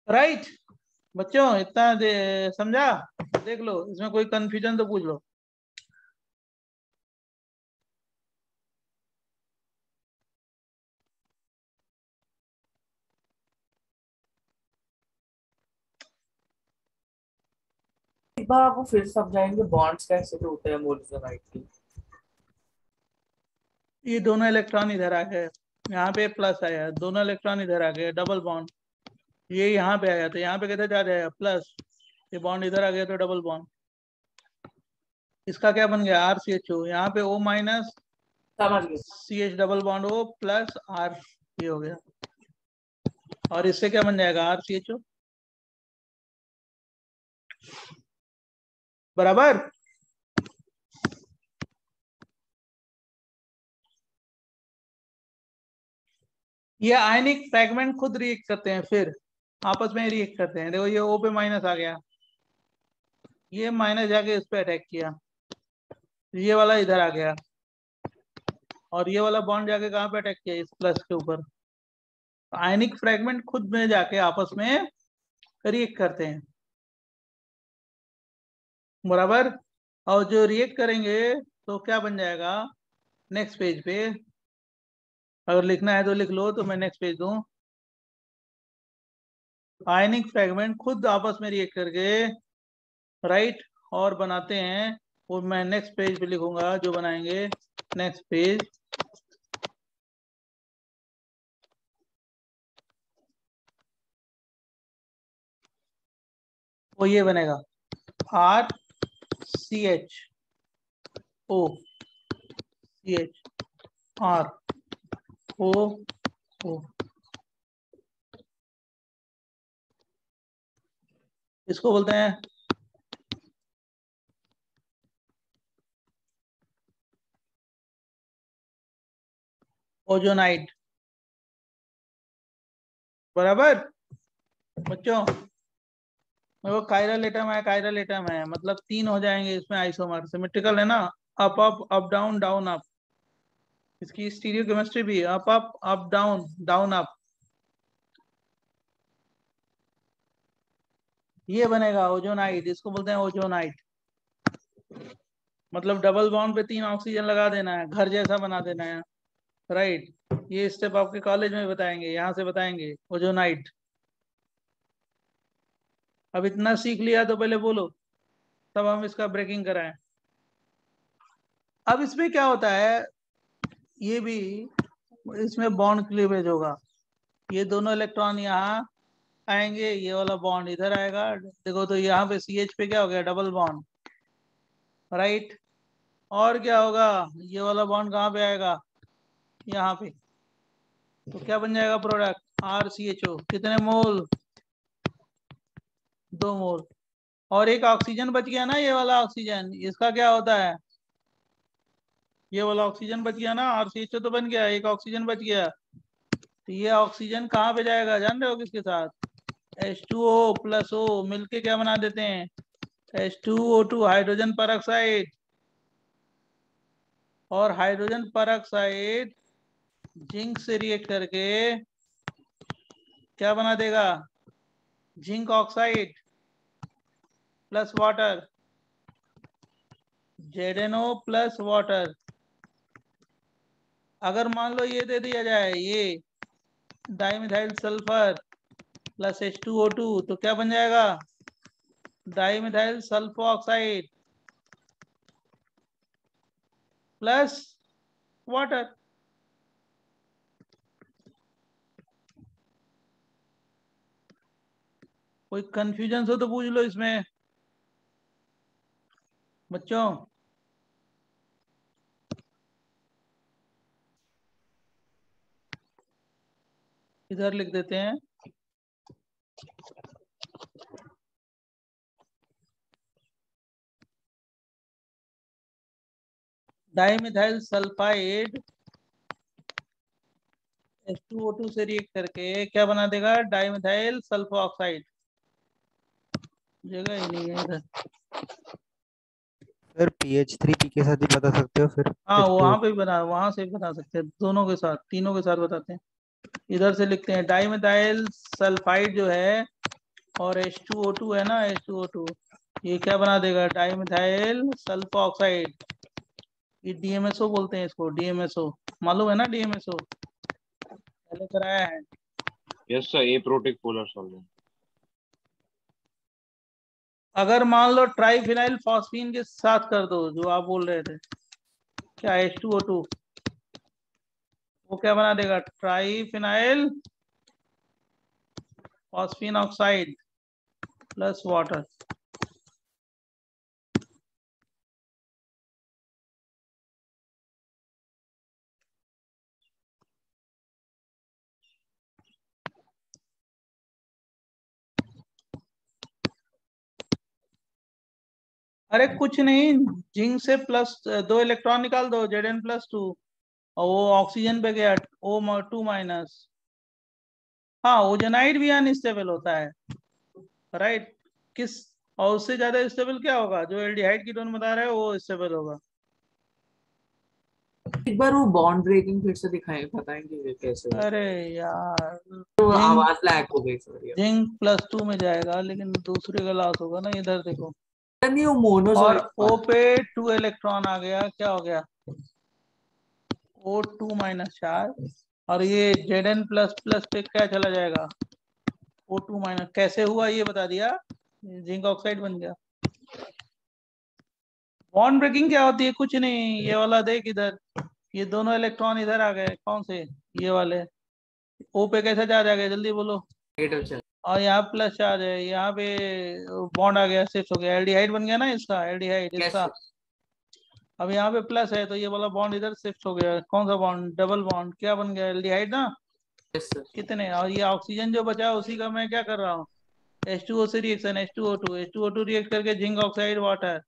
राइट बच्चों, इतना समझा? देख लो, इसमें कोई कंफ्यूजन तो पूछ लो। एक बार आपको फिर समझाएंगे बॉन्ड्स कैसे टूटते हैं मोलिसोनाइड की। ये दोनों इलेक्ट्रॉन इधर आ गए, यहाँ पे प्लस आया, दोनों इलेक्ट्रॉन इधर आ गए, डबल बॉन्ड। ये यहाँ पे आया, तो यहाँ पे कैसे चार्ज आया? प्लस। ये बॉन्ड इधर आ गया, तो डबल बॉन्ड। इसका क्या बन गया? RCHO। यहाँ पे O minus CH double bond O plus R, ये हो गया। और इससे क्या बन जाएगा? RCHO बराबर। ये आयनिक फ्रैगमेंट खुद रिएक्ट करते हैं, फिर आपस में रिएक्ट करते हैं। देखो, ये O पे माइनस आ गया, ये माइनस जाके इस पे अटैक किया, ये वाला इधर आ गया, और ये वाला बॉन्ड जाके कहाँ पे अटैक किया, इस प्लस के ऊपर। आयनिक फ्रेगमेंट खुद में जाके आपस में रिएक्ट करते हैं, बराबर। और जो रिएक्ट करेंगे तो क्या बन जाएगा, नेक्स्ट पेज पे अगर लिखना है तो लिख लो, तो मैं नेक्स्ट पेज दूं। आयनिक फ्रेगमेंट खुद आपस में रिएक्ट करके राइट और बनाते हैं, वो मैं नेक्स्ट पेज पे लिखूंगा जो बनाएंगे। नेक्स्ट पेज वो ये बनेगा RCHO इसको बोलते हैं ओजोनाइड, बराबर बच्चों। वो कायरल एटम है, मतलब 3 हो जाएंगे इसमें आइसोमर, सिमेट्रिकल है ना, up up up down down up. इसकी स्टीरियोकेमिस्ट्री भी up up up down down up. ये बनेगा ओजोनाइड, इसको बोलते हैं ओजोनाइड। मतलब डबल बॉन्ड पे 3 ऑक्सीजन लगा देना है, घर जैसा बना देना है, राइट। ये स्टेप आपके कॉलेज में बताएंगे, यहाँ से बताएंगे ओजोनाइड। अब इतना सीख लिया तो पहले बोलो, तब हम इसका ब्रेकिंग कराएं। अब इसमें क्या होता है, ये भी इसमें बॉन्ड क्लीवेज होगा। ये दोनों इलेक्ट्रॉन यहाँ आएंगे, ये वाला बॉन्ड इधर आएगा। देखो तो यहाँ पे CH पे क्या हो गया, डबल बॉन्ड, राइट। और क्या होगा, ये वाला बॉन्ड कहाँ पे आएगा, यहाँ पे। तो क्या बन जाएगा प्रोडक्ट, RCHO। कितने मोल, 2 मोल। और एक ऑक्सीजन बच गया ना, ये वाला ऑक्सीजन, इसका क्या होता है, ये वाला ऑक्सीजन बच गया ना, RCHO तो बन गया, एक ऑक्सीजन बच गया। तो ये ऑक्सीजन कहाँ पे जाएगा, जान रहे हो किसके साथ, H2O + O मिलके क्या बना देते हैं, H2O2 हाइड्रोजन परऑक्साइड। और हाइड्रोजन परऑक्साइड जिंक से रिएक्ट करके क्या बना देगा, zinc oxide plus water, ZNO plus water. अगर मान लो ये दे दिया जाए, ये डाइमिथाइल सल्फर प्लस H2O2, तो क्या बन जाएगा, dimethyl sulpho oxide plus water. कोई कंफ्यूजन हो तो पूछ लो इसमें बच्चों। इधर लिख देते हैं, डाइमिथाइल सल्फाइड H2O2 से रिएक्ट करके क्या बना देगा, डाइमिथाइल सल्फो ऑक्साइड। जगह ही नहीं है इधर। सर PH3 P के साथ ही बता सकते हो फिर। हाँ वहां पे बना, वहां से बता सकते हैं, दोनों के साथ, तीनों के साथ बताते हैं। इधर से लिखते हैं, डाइमिथाइल सल्फाइड जो है और H2O2 है ना, H2O2, ये क्या बना देगा, डाइमिथाइल सल्फो ऑक्साइड। ये DMSO बोलते हैं इसको, DMSO मालूम है ना, DMSO पहले कराया है। Yes sir, aprotic polar solvent. अगर मान लो ट्राइफिनाइल फॉस्फीन के साथ कर दो, जो आप बोल रहे थे, क्या H2O2, वो क्या बना देगा, triphenyl phosphine oxide plus water. अरे कुछ नहीं, जिंक से प्लस 2 इलेक्ट्रॉन निकाल दो, Zn+2, और वो ऑक्सीजन पे गया O2-। हाँ ओजोनाइड भी अनस्टेबल होता है, राइट। किस, और उससे ज्यादा स्टेबल क्या होगा, जो एल्डिहाइड कीटोन बता रहे हो वो स्टेबल होगा। एक बार वो बॉन्ड ब्रेकिंग फिर से दिखाएं, बताएंगे ये कैसे होता है? अरे यार तो आवाज लैग हो गई, सॉरी। जिंक +2 में जाएगा, लेकिन दूसरे का लॉस होगा ना। इधर देखो, नहीं वो मोनो और O पे 2 इलेक्ट्रॉन आ गया, क्या हो गया? O2 -4, और ये Zn++ पे क्या चला जाएगा? O2-। कैसे हुआ ये बता दिया, जिंक ऑक्साइड बन गया। बॉन्ड ब्रेकिंग क्या होती है? कुछ नहीं, ये वाला देख इधर, ये दोनों इलेक्ट्रॉन इधर आ गए, कौन से? ये वाले। O पे कैसा चार्ज आ गया, जल्दी बोलो। और यहाँ प्लस चार्ज है, यहाँ पे बॉन्ड आ गया, शिफ्ट हो गया, एल्डिहाइड बन गया ना इसका, एल्डिहाइड इसका। अब यहाँ पे प्लस है तो ये वाला बॉन्ड इधर शिफ्ट हो गया, कौन सा बॉन्ड? डबल बॉन्ड, क्या बन गया? एल्डिहाइड ना। कितने? और ये ऑक्सीजन जो बचा उसी का मैं क्या कर रहा हूँ, H2O से रिएक्शन, H2O2 रिएक्ट करके जिंक ऑक्साइड वाटर।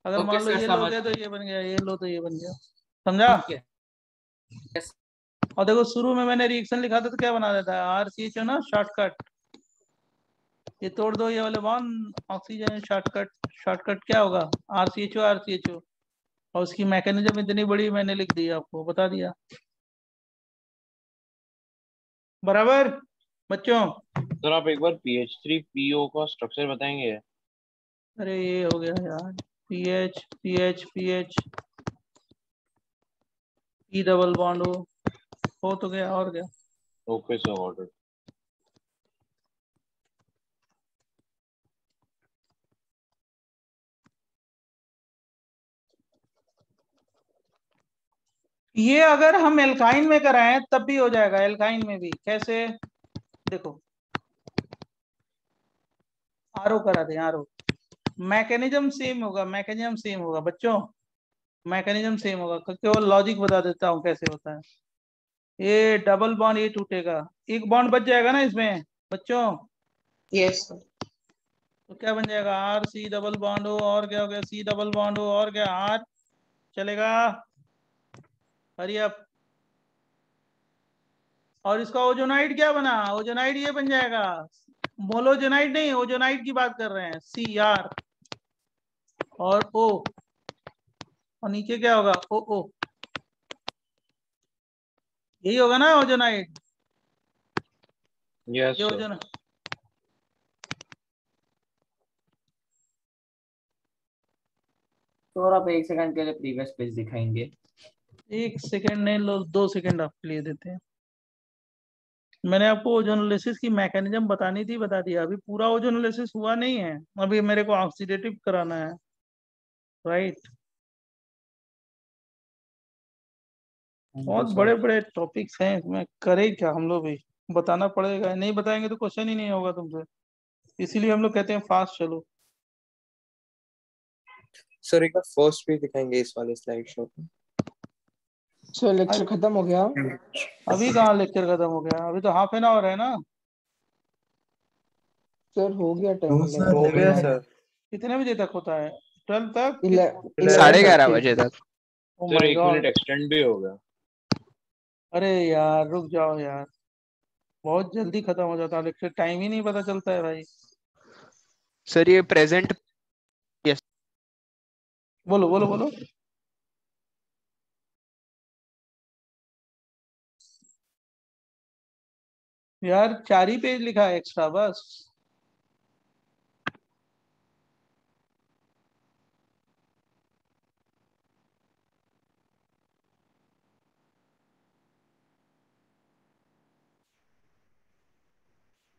अगर मान लो ये लोगे तो ये बन गया, ये लो तो ये बन गया, समझा? और देखो शुरू में मैंने रिएक्शन लिखा था तो क्या बना देता है, RCHO ना, शॉर्टकट। ये तोड़ दो ये वाले बॉन्ड, ऑक्सीजन शॉर्टकट क्या होगा? RCHO। और उसकी मैकेनिज्म इतनी बड़ी मैंने लिख दी, आपको बता दिया। बराबर बच्चों? सर आप एक बार PH3PO का स्ट्रक्चर बताएंगे? अरे ये हो गया यार, PH P डबल बॉन्ड हो तो गया, और क्या? Okay sir, order. ये अगर हम एल्काइन में कराएं तब भी हो जाएगा, एल्काइन में भी। कैसे? देखो, आरओ करा दें, आरओ। मैकेनिज्म सेम होगा बच्चों, मैकेनिज्म सेम होगा, केवल लॉजिक बता देता हूँ कैसे होता है। ये डबल बॉन्ड ये टूटेगा, एक बॉन्ड बच जाएगा ना इसमें बच्चों। Yes sir. तो क्या बन जाएगा? RC डबल बॉन्ड हो, और क्या हो गया? C डबल बॉन्ड हो, और क्या? R चलेगा। Hurry up. और इसका ओजोनाइड क्या बना? ओजोनाइड ये बन जाएगा, मोलोजोनाइड नहीं, ओजोनाइड की बात कर रहे हैं। CR और O, और नीचे क्या होगा? OO। यही होगा ना ओजोनाइड? यस ये सर। ओजोन। तो आप 1 सेकंड के लिए प्रीवियस पेज दिखाएंगे? 1 सेकंड नहीं, लो 2 सेकंड आपके लिए देते हैं। मैंने आपको ओजोनोलिसिस की मैकेनिज्म बतानी थी, बता दिया। अभी पूरा ओजोनोलिसिस हुआ नहीं है, अभी मेरे को ऑक्सीडेटिव कराना है, राइट? बहुत बड़े बड़े टॉपिक्स हैं इसमें, करे क्या हम लोग भी, बताना पड़ेगा। नहीं बताएंगे तो क्वेश्चन ही नहीं होगा तुमसे, इसीलिए हम लोग कहते हैं फास्ट चलो। सर एक बार फर्स्ट पेज दिखाएंगे इस वाले स्लाइड शो पे? सर लेक्चर खत्म हो गया? अभी कहाँ लेक्चर खत्म हो गया, अभी तो हाफ एन आवर है ना। सर हो गया टाइम, हो गया सर। कितने बजे तक होता है? 12 तक? 11:30 बजे तक। Oh sir my 1 God. Minute extend भी हो गया। अरे यार रुक जाओ यार, बहुत जल्दी खत्म हो जाता है लेक्चर, टाइम ही नहीं पता चलता है भाई। सर ये प्रेजेंट, यस बोलो बोलो बोलो। यार 4 ही पेज लिखा है एक्स्ट्रा बस।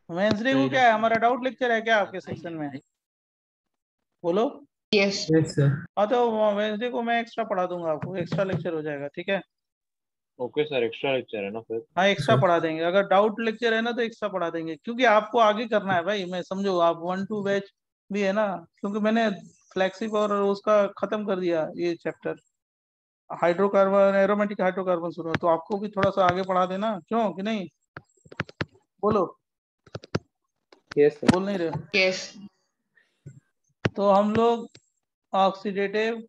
वेंसडे को क्या है, हमारा डाउट लेक्चर है क्या आपके सेक्शन में? बोलो। Yes sir. हाँ तो वेंसडे को मैं एक्स्ट्रा पढ़ा दूंगा आपको, एक्स्ट्रा लेक्चर हो जाएगा, ठीक है? ओके सर, एक्स्ट्रा लेक्चर है ना फिर? हाँ एक्स्ट्रा पढ़ा देंगे, अगर डाउट लेक्चर है ना तो एक्स्ट्रा पढ़ा देंगे, क्योंकि आपको आगे करना है भाई। मैं समझो आप 1-2 बैच भी है ना, क्योंकि मैंने फ्लैक्सिक और उसका खत्म कर दिया ये चैप्टर, हाइड्रोकार्बन एरोमेटिक हाइड्रोकार्बन शुरू, तो आपको भी थोड़ा सा आगे पढ़ा देना, क्यों कि नहीं? बोलो। यस बोल नहीं रहे? यस। तो हम लोग ऑक्सीडेटिव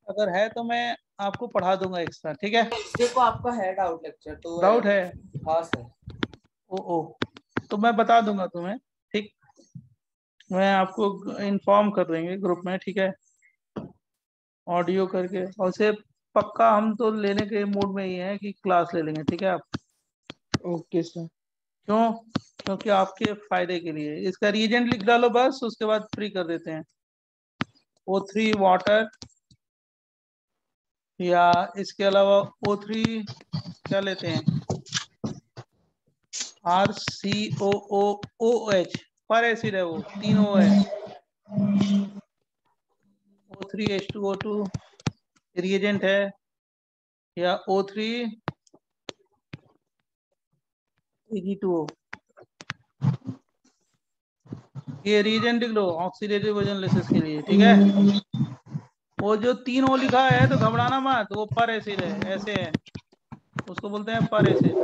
अगर है तो मैं आपको पढ़ा दूंगा एक्स्ट्रा, ठीक है? देखो आपका है डाउट लेक्चर तो डाउट है? हाँ सर। ओ तो मैं बता दूंगा तुम्हें, ठीक? मैं आपको इन्फॉर्म कर देंगे ग्रुप में, ठीक है? ऑडियो करके, और से पक्का हम तो लेने के मूड में ही है कि क्लास ले लेंगे, ठीक है आप? Okay sir. क्यों? क्योंकि आपके फायदे के लिए। इसका रीजेंट लिख डालो बस, उसके बाद फ्री कर देते हैं। O3 वाटर, या इसके अलावा O3 क्या लेते हैं, RCOOOH पर एसिड है, वो 3 O है। O3H2O2 रिएजेंट है, या O3 Ag2O, ये रिएजेंट लिख लो ऑक्सीडेटिव ओजोनोलाइसिस के लिए, ठीक है? वो जो 3 O लिखा है तो घबराना मत, वो पर एसिड है, ऐसे है, उसको बोलते हैं पर एसिड।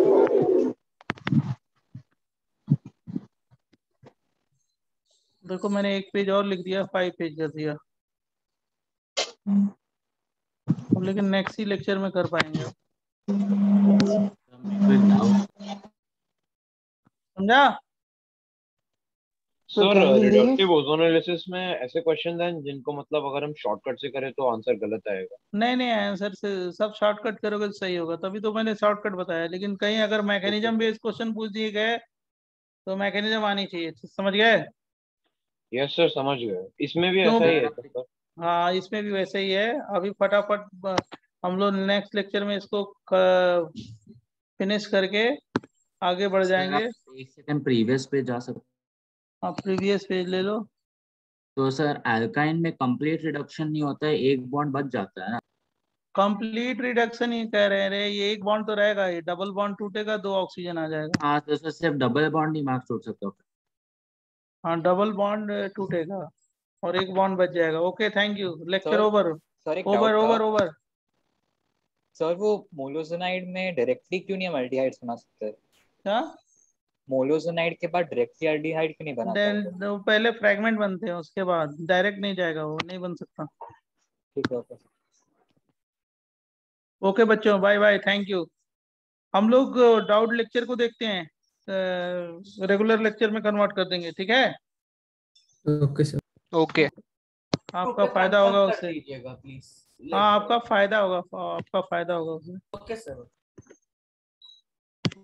देखो मैंने एक पेज और लिख दिया, 5 पेज कर दिया, लेकिन नेक्स्ट ही लेक्चर में कर पाएंगे, समझा? सर रिडक्टिव ओजोनोलाइसिस में ऐसे क्वेश्चन हैं जिनको मतलब अगर हम शॉर्टकट से करें तो आंसर गलत आएगा। नहीं नहीं, आंसर से सब शॉर्टकट करोगे तो सही होगा, तभी तो मैंने शॉर्टकट बताया। लेकिन कहीं अगर मैकेनिज्म बेस्ड क्वेश्चन पूछ दिए गए तो मैकेनिज्म आनी चाहिए, समझ गए? यस सर समझ गए। इसमें भी ऐसा ही है सर? हाँ इसमें भी वैसे ही है। अभी फटाफट हम लोग नेक्स्ट लेक्चर में इसको फिनिश करके आगे बढ़ जाएंगे। एक सेकंड प्रीवियस पे जा सकते? आप प्रीवियस पेज ले लो। तो सर एल्काइन में कंप्लीट रिडक्शन नहीं होता है, एक बॉन्ड बच जाता है ना? कंप्लीट रिडक्शन ही कह रहे हैं, ये एक बॉन्ड तो रहेगा ही, डबल बॉन्ड टूटेगा 2 ऑक्सीजन आ जाएगा। हाँ तो सर सिर्फ डबल बॉन्ड ही मार्क्स टूट सकता है? हाँ डबल बॉन्ड टूटेगा और एक बॉन्ड बच जाएगा। Okay thank you, lecture over. Sir एक ओवर डाउट ओवर था ओवर। सर, वो मोलोजोनाइड में डायरेक्टली क्यों नहीं हम एल्डिहाइड्स बना सकते? क्या? मोलोजोनाइड के बाद डायरेक्टली एल्डिहाइड क्यों नहीं बनाता है? तो पहले फ्रैगमेंट बनते हैं, उसके बाद डायरेक्ट नहीं जाएगा, वो नहीं बन सकता। ठीक है ओके। ओके बच्चों, बाय बाय, थैंक यू। हम लोग डाउट लेक्चर को देखते हैं, रेगुलर लेक्चर में कन्वर्ट कर देंगे, ठीक है? Okay sir. ओके। आपका फायदा होगा उससे। प्लीज। हाँ आपका फायदा होगा, आपका फायदा होगा उससे। Okay sir.